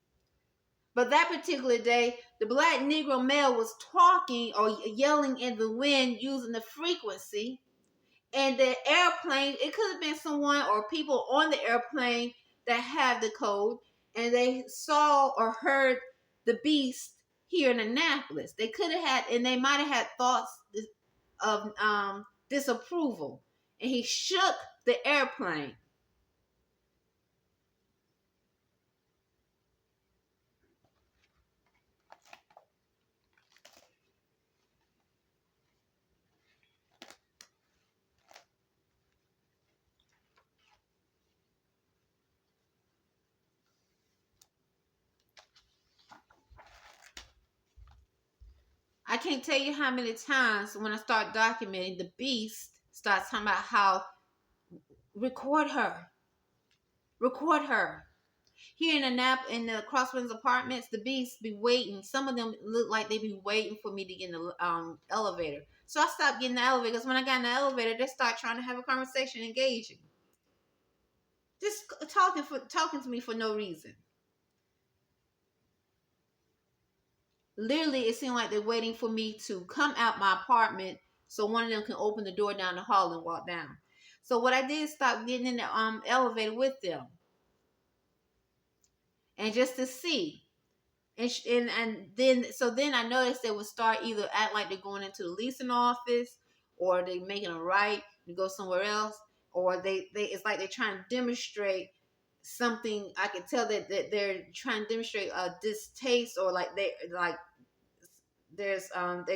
But that particular day, the black Negro male was talking or yelling in the wind using the frequency. And the airplane, it could have been someone or people on the airplane that had the code, and they saw or heard the beast here in Annapolis. They could have had, and they might have had thoughts of disapproval. And he shook the airplane. I can't tell you how many times when I start documenting, the beast starts talking about how record her. Record her. Here in the Crosswinds apartments, the beasts be waiting. Some of them look like they be waiting for me to get in the elevator. So I stopped getting the elevator because when I got in the elevator, they start trying to have a conversation, engaging, just talking to me for no reason. Literally, it seemed like they're waiting for me to come out my apartment so one of them can open the door down the hall and walk down. So what I did is stop getting in the elevator with them, and just to see. And then I noticed they would start either act like they're going into the leasing office, or they making a right to go somewhere else, or they it's like they're trying to demonstrate something. I could tell that they're trying to demonstrate a distaste, or like they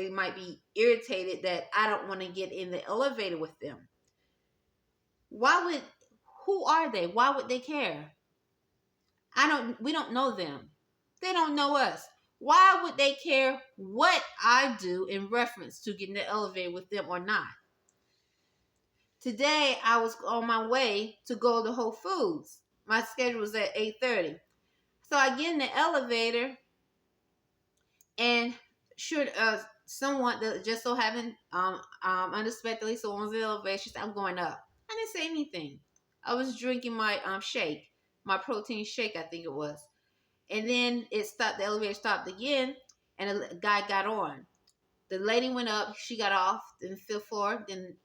might be irritated that I don't want to get in the elevator with them. Who are they? Why would they care? We don't know them. They don't know us. Why would they care what I do in reference to getting the elevator with them or not? Today, I was on my way to go to Whole Foods. My schedule was at 8:30. So I get in the elevator, and sure, someone that just so happened, unexpectedly, someone was in the elevator. She said, "I'm going up." I didn't say anything. I was drinking my shake, my protein shake, I think it was. And then it stopped. The elevator stopped again, and a guy got on. The lady went up. She got off the 5th floor. Then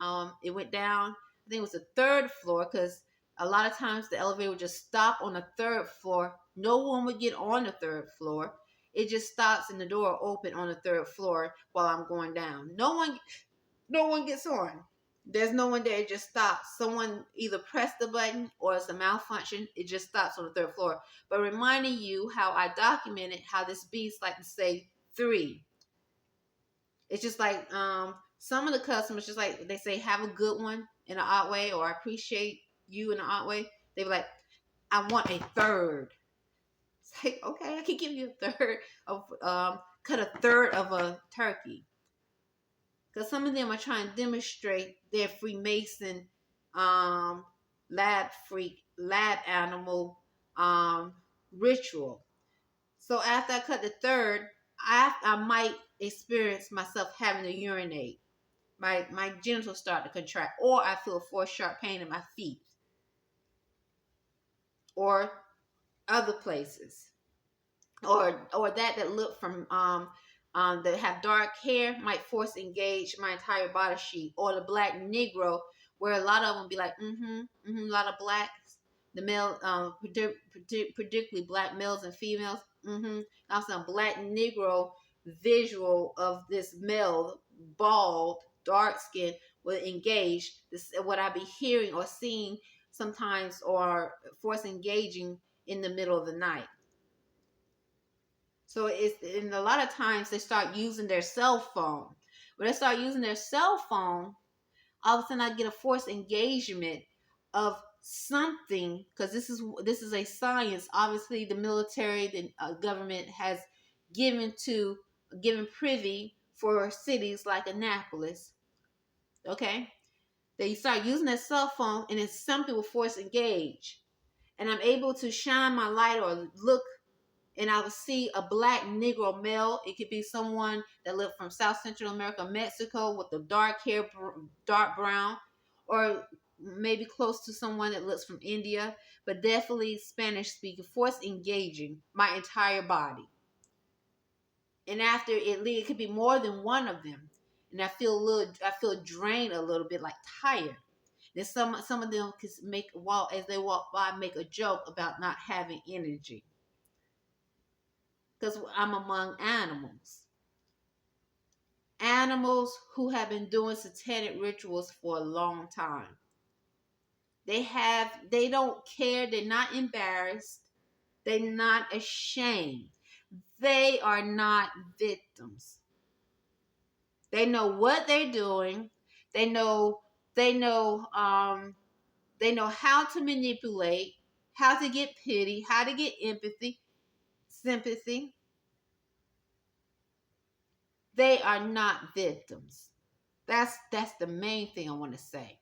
it went down. I think it was the 3rd floor, because a lot of times the elevator would just stop on the 3rd floor. No one would get on the 3rd floor. It just stops and the door open on the 3rd floor while I'm going down. No one gets on. There's no one there. It just stops. Someone either pressed the button or it's a malfunction. It just stops on the 3rd floor. But reminding you how I documented how this beast like to say 3. It's just like some of the customers, just like they say, "Have a good one" in an odd way, or "I appreciate you" in an odd way. They be like, "I want a 3rd." It's like, okay, I can give you a 3rd of cut a 3rd of a turkey. Because some of them are trying to demonstrate their Freemason lab freak lab animal um, ritual. So after I cut the third, I might experience myself having to urinate. My genitals start to contract, or I feel a force sharp pain in my feet or other places. Or that look from that have dark hair might force engage my entire body sheet, or the black Negro, where a lot of them be like a lot of blacks, the male particularly black males and females, also a black Negro visual of this male, bald, dark skin, will engage this, what I be hearing or seeing sometimes, or force engaging in the middle of the night. So it's, and a lot of times they start using their cell phone. When they start using their cell phone, all of a sudden I get a forced engagement of something, because this is a science. Obviously, the military, the government has given privy for cities like Annapolis. Okay, they start using their cell phone, and it's something will force engage, and I'm able to shine my light or look, and I would see a black Negro male. It could be someone that lived from South Central America, Mexico, with the dark hair, dark brown, or maybe close to someone that looks from India, but definitely Spanish speaking, force engaging my entire body. And after it could be more than one of them, and I feel drained a little bit, like tired. Then some of them could as they walk by, make a joke about not having energy, because I'm among animals. Animals who have been doing satanic rituals for a long time. They don't care, they're not embarrassed, they're not ashamed. They are not victims. They know what they're doing. They know they know they know how to manipulate, how to get pity, how to get empathy, sympathy. They are not victims. That's the main thing I want to say.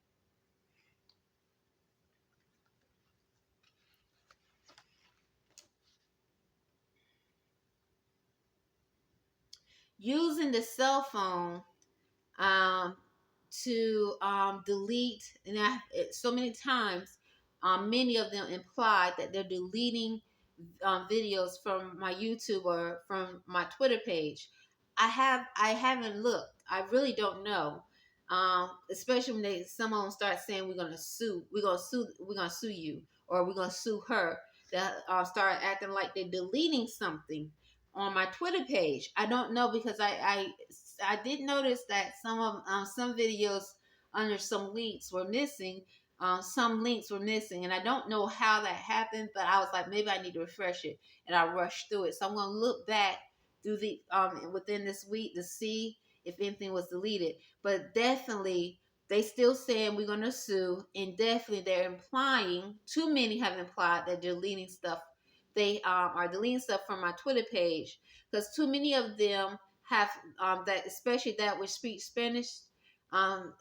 Using the cell phone um, to delete, and so many times, many of them imply that they're deleting videos from my YouTube or from my Twitter page. I haven't looked. I really don't know. Especially when some of them start saying we're gonna sue you, or we're gonna sue her. That start acting like they're deleting something on my Twitter page. I don't know, because I did notice that some videos under some links were missing. Some links were missing, and I don't know how that happened, but I was like, maybe I need to refresh it, and I rushed through it. So I'm going to look back through the within this week to see if anything was deleted. But definitely, they still saying we're going to sue, and definitely they're implying. Too many have implied that they're deleting stuff. They are deleting stuff from my Twitter page, because too many of them have that, especially that which speak Spanish. Um,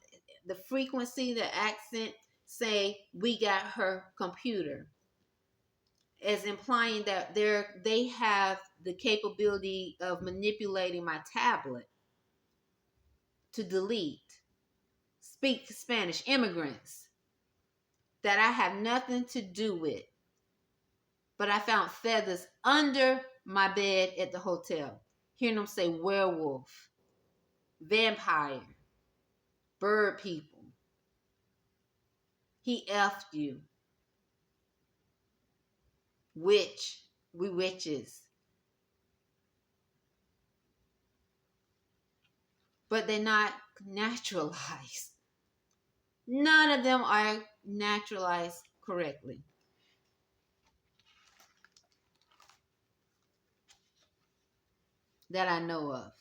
the frequency, the accent, say we got her computer, as implying that they have the capability of manipulating my tablet to delete, speak Spanish, immigrants that I have nothing to do with. But I found feathers under my bed at the hotel, hearing them say werewolf, vampire, bird people. He effed you, witch, we witches. But they're not naturalized. None of them are naturalized correctly that I know of.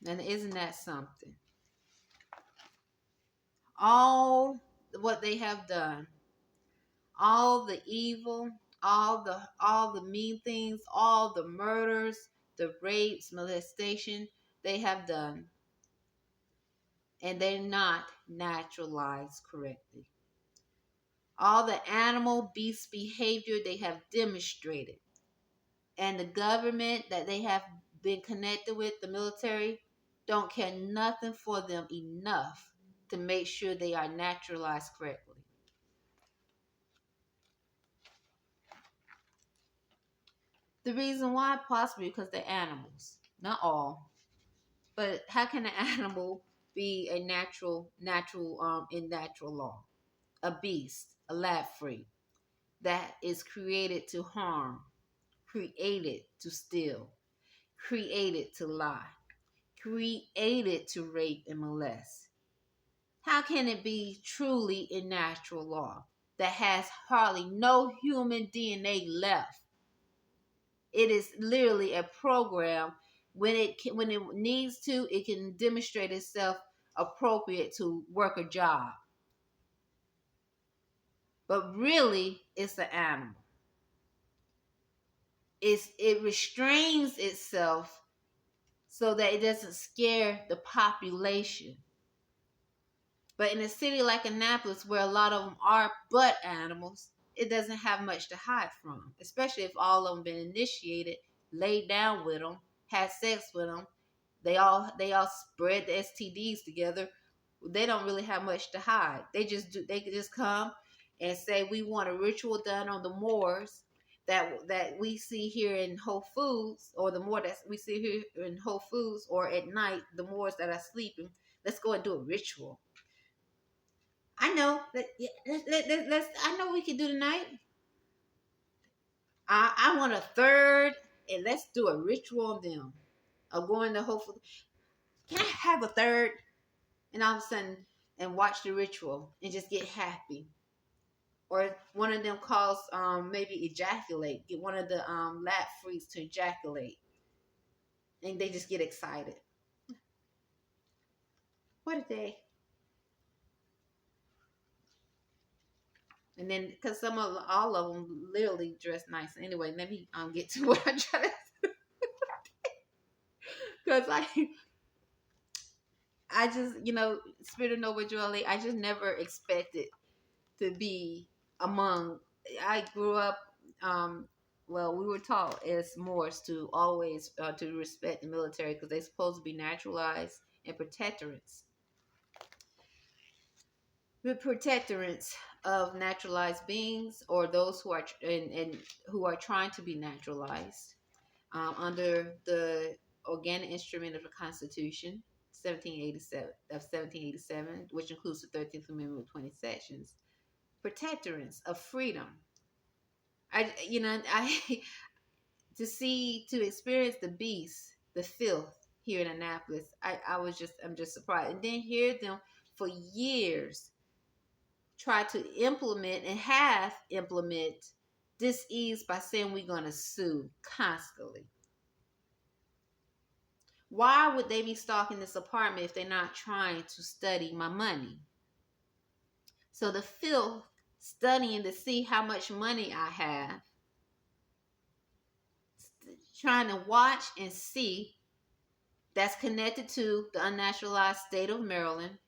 And isn't that something? All what they have done, all the evil, all the mean things, all the murders, the rapes, molestation they have done, and they're not naturalized correctly. all the animal beast behavior they have demonstrated. And the government that they have been connected with, the military, don't care nothing for them enough to make sure they are naturalized correctly. The reason why, possibly because they're animals. Not all. But how can an animal be a in natural law? A beast, a lab freak that is created to harm, created to steal, created to lie, created to rape and molest. How can it be truly in natural law that has hardly no human DNA left? It is literally a program. When it needs to, it can demonstrate itself appropriate to work a job. But really, it's an animal. It restrains itself so that it doesn't scare the population. But in a city like Annapolis, where a lot of them are but animals, it doesn't have much to hide from, especially if all of them been initiated, laid down with them, had sex with them. They all spread the STDs together. They don't really have much to hide. They could just come and say we want a ritual done on the Moors that we see here in Whole Foods, or the more that we see here in Whole Foods, or at night the Moors that are sleeping. Let's go and do a ritual. I know that. Yeah, let's. I know we can do tonight. I want a third, and let's do a ritual on them. Of going to Whole Foods. Can I have a third? And all of a sudden, and watch the ritual and just get happy. Or one of them calls maybe ejaculate. Get one of the lab freaks to ejaculate, and they just get excited. What a day! And then because all of them literally dress nice. Anyway, let me get to what I try to. Because I just, Spirit of Nova Jolie, I just never expected to be among. I grew up, well, we were taught as Moors to always to respect the military because they're supposed to be naturalized and protectorants. The protectorants of naturalized beings, or those who are and who are trying to be naturalized under the organic instrument of the Constitution 1787, which includes the 13th Amendment with 20 sections. Protectorants of freedom. I to experience the beast, the filth here in Annapolis. I'm just surprised, and then hear them for years try to implement and have implement this ease by saying we're going to sue constantly. Why would they be stalking this apartment if they're not trying to study my money? So the filth, studying to see how much money I have, trying to watch and see, that's connected to the unnaturalized state of Maryland,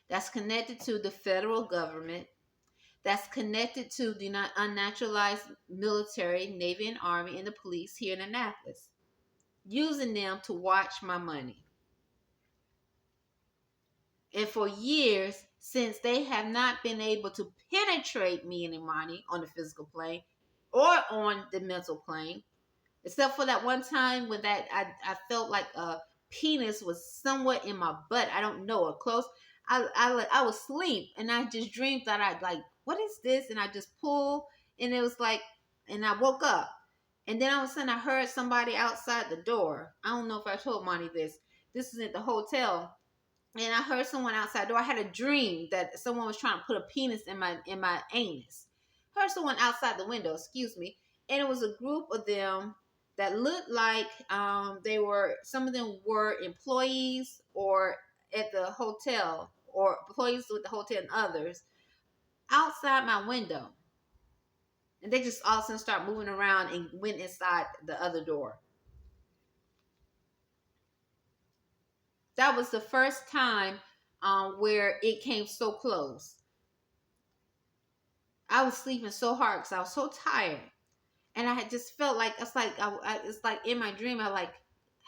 that's connected to the federal government, that's connected to the unnaturalized military, Navy and Army, and the police here in Annapolis, using them to watch my money. And for years, since they have not been able to penetrate me and money on the physical plane or on the mental plane, except for that one time when I felt like a penis was somewhat in my butt. I don't know, or close. I was asleep and I just dreamed that I like, what is this? And I just pulled, and it was like, and I woke up. And then all of a sudden I heard somebody outside the door. I don't know if I told Monty this. This is at the hotel. And I heard someone outside the door. I had a dream that someone was trying to put a penis in my anus. Heard someone outside the window, excuse me. And it was a group of them that looked like some of them were employees or at the hotel, or employees with the hotel, and others outside my window. And they just all of a sudden started moving around and went inside the other door. That was the first time where it came so close. I was sleeping so hard because I was so tired, and I had just felt like it's like in my dream I like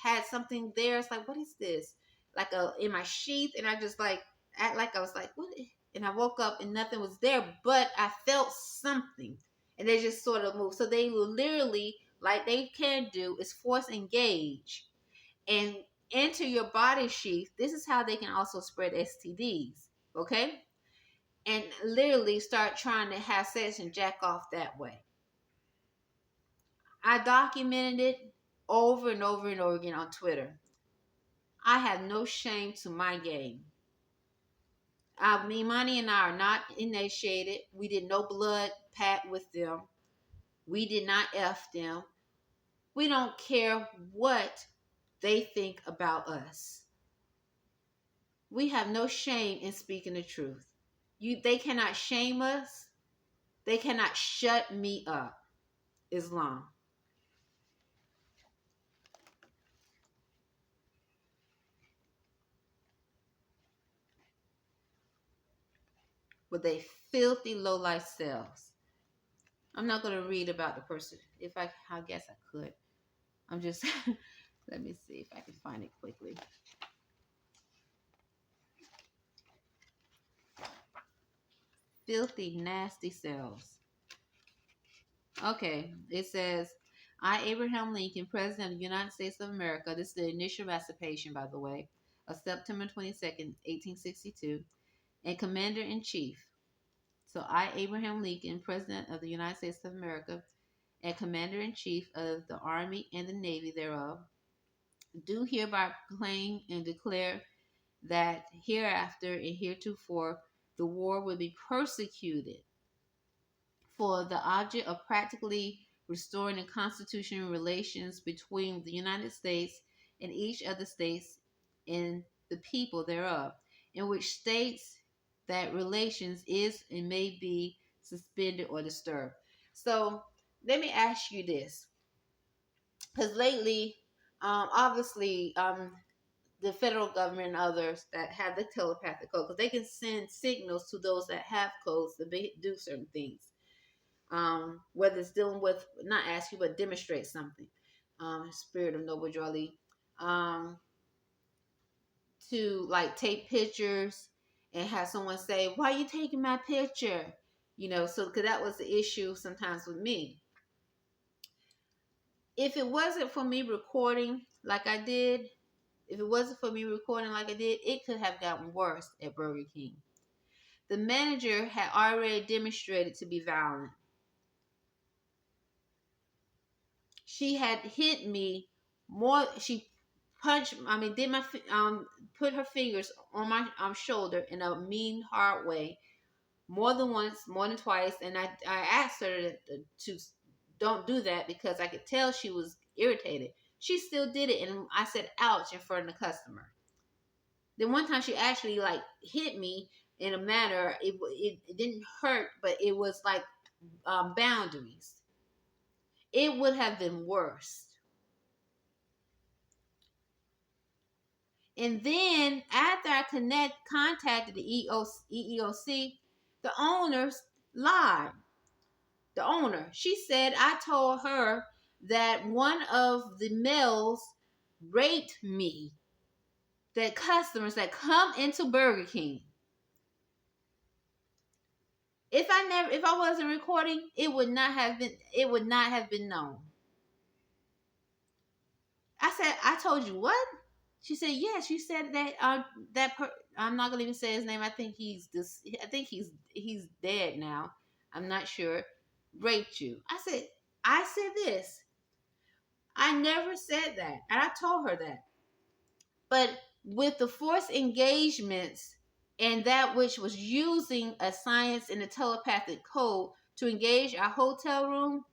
had something there. It's like, what is this? Like a in my sheath, and I just like act like I was like, what? And I woke up and nothing was there, but I felt something, and they just sort of moved. So they will literally, like they can do, is force engage and enter your body sheath. This is how they can also spread STDs. Okay, and literally start trying to have sex and jack off that way. I documented it over and over and over again on Twitter. I have no shame to my game. Me, Money, and I are not initiated. We did no blood pat with them. We did not F them. We don't care what they think about us. We have no shame in speaking the truth. They cannot shame us. They cannot shut me up. Islam. With they filthy low life selves. I'm not going to read about the person. If I guess I could. I'm just, let me see if I can find it quickly. Filthy, nasty selves. Okay, it says, I, Abraham Lincoln, President of the United States of America, this is the initial emancipation, by the way, of September 22nd, 1862, and Commander in Chief. So I, Abraham Lincoln, President of the United States of America, and Commander in Chief of the Army and the Navy thereof, do hereby proclaim and declare that hereafter and heretofore the war will be persecuted for the object of practically restoring the constitutional relations between the United States and each of the states and the people thereof, in which states that relations is and may be suspended or disturbed. So let me ask you this, because lately, obviously, the federal government and others that have the telepathic code, because they can send signals to those that have codes to do certain things. Whether it's dealing with, not ask you, but demonstrate something. Spirit of Noble Jolly. To like take pictures and have someone say, "Why are you taking my picture?" So because that was the issue sometimes with me. If it wasn't for me recording like I did, it could have gotten worse at Burger King. The manager had already demonstrated to be violent. She had hit me more. She punched. I mean, did my put her fingers on my shoulder in a mean, hard way, more than once, more than twice. And I asked her to don't do that because I could tell she was irritated. She still did it, and I said, "Ouch!" in front of the customer. Then one time she actually like hit me in a manner, it didn't hurt, but it was like boundaries. It would have been worse. And then after I contacted the EEOC, the owners lied. The owner, she said I told her that one of the males raped me. That customers that come into Burger King. If I wasn't recording, it would not have been known. I said, I told you what? She said, yes. You said that I'm not gonna even say his name. I think he's dead now. I'm not sure. Raped you. I said this. I never said that, and I told her that. But with the forced engagements and that which was using a science and a telepathic code to engage our hotel room,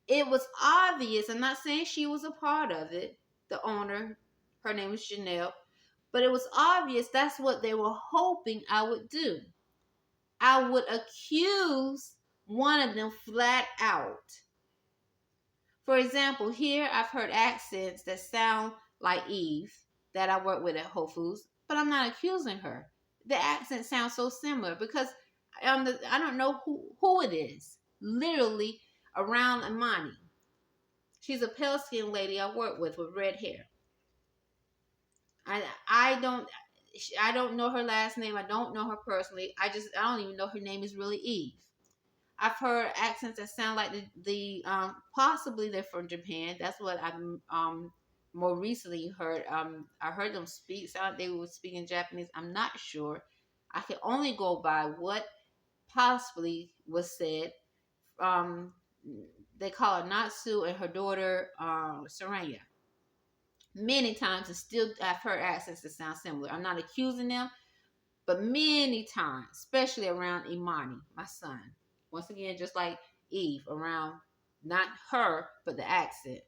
it was obvious. I'm not saying she was a part of it. The owner, her name was Janelle, but it was obvious that's what they were hoping I would do. I would accuse one of them flat out. For example, here I've heard accents that sound like Eve that I work with at Whole Foods, but I'm not accusing her. The accent sounds so similar because I don't know who it is. Literally around Imani. She's a pale skinned lady I work with red hair. I I don't I don't know her last name. I don't know her personally. I don't even know her name is really Eve. I've heard accents that sound like the possibly they're from Japan. That's what I've more recently heard. I heard them speak. Sound like they were speaking Japanese. I'm not sure. I can only go by what possibly was said. Um, they call her Natsu and her daughter Saranya. Many times, and still I've heard accents that sound similar. I'm not accusing them, but many times, especially around Imani, my son. Once again, just like Eve, around not her, but the accent.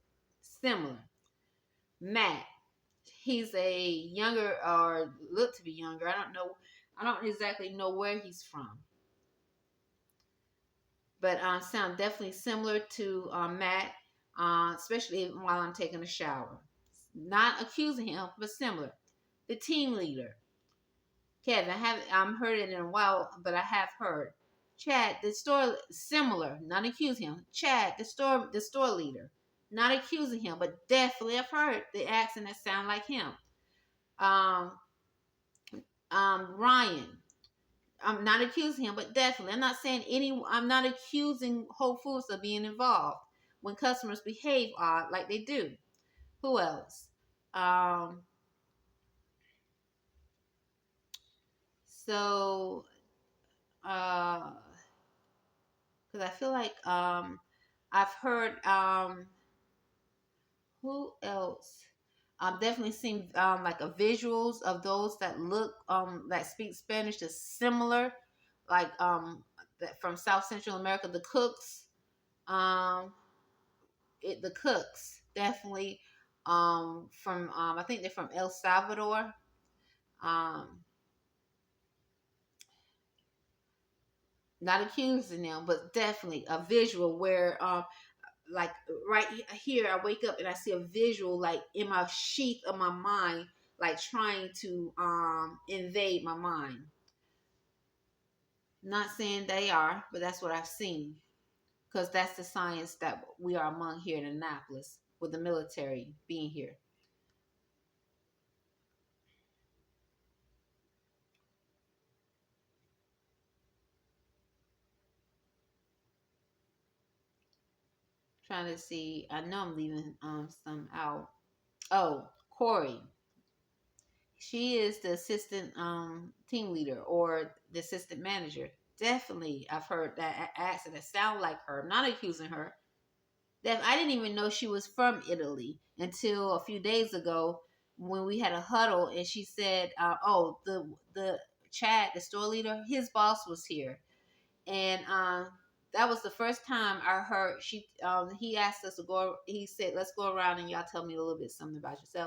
Similar. Matt, he's a younger or look to be younger. I don't know. I don't exactly know where he's from. But sound definitely similar to Matt, especially while I'm taking a shower. Not accusing him, but similar. The team leader, Kevin. I haven't heard it in a while, but I have heard. Chad, the store similar, not accusing him. Chad, the store leader, not accusing him, but definitely I've heard the accent that sound like him. Um, Ryan, I'm not accusing him, but definitely I'm not saying any. I'm not accusing Whole Foods of being involved when customers behave odd like they do. Who else? Um, so, because I feel like I've heard who else? I've definitely seen like a visuals of those that look that speak Spanish that's similar, like that from South Central America, the cooks. Um, the cooks definitely from I think they're from El Salvador. Um, not accusing them, but definitely a visual where like right here I wake up and I see a visual like in my sheath of my mind, like trying to invade my mind. Not saying they are, but that's what I've seen because that's the science that we are among here in Annapolis with the military being here. Trying to see, I know I'm leaving some out. Oh, Corey. She is the assistant team leader or the assistant manager. Definitely, I've heard that accent that sound like her. I'm not accusing her. That I didn't even know she was from Italy until a few days ago when we had a huddle and she said, "Oh, the Chad, the store leader, his boss was here," and that was the first time I heard she. He asked us to go. He said, "Let's go around and y'all tell me a little bit something about yourself."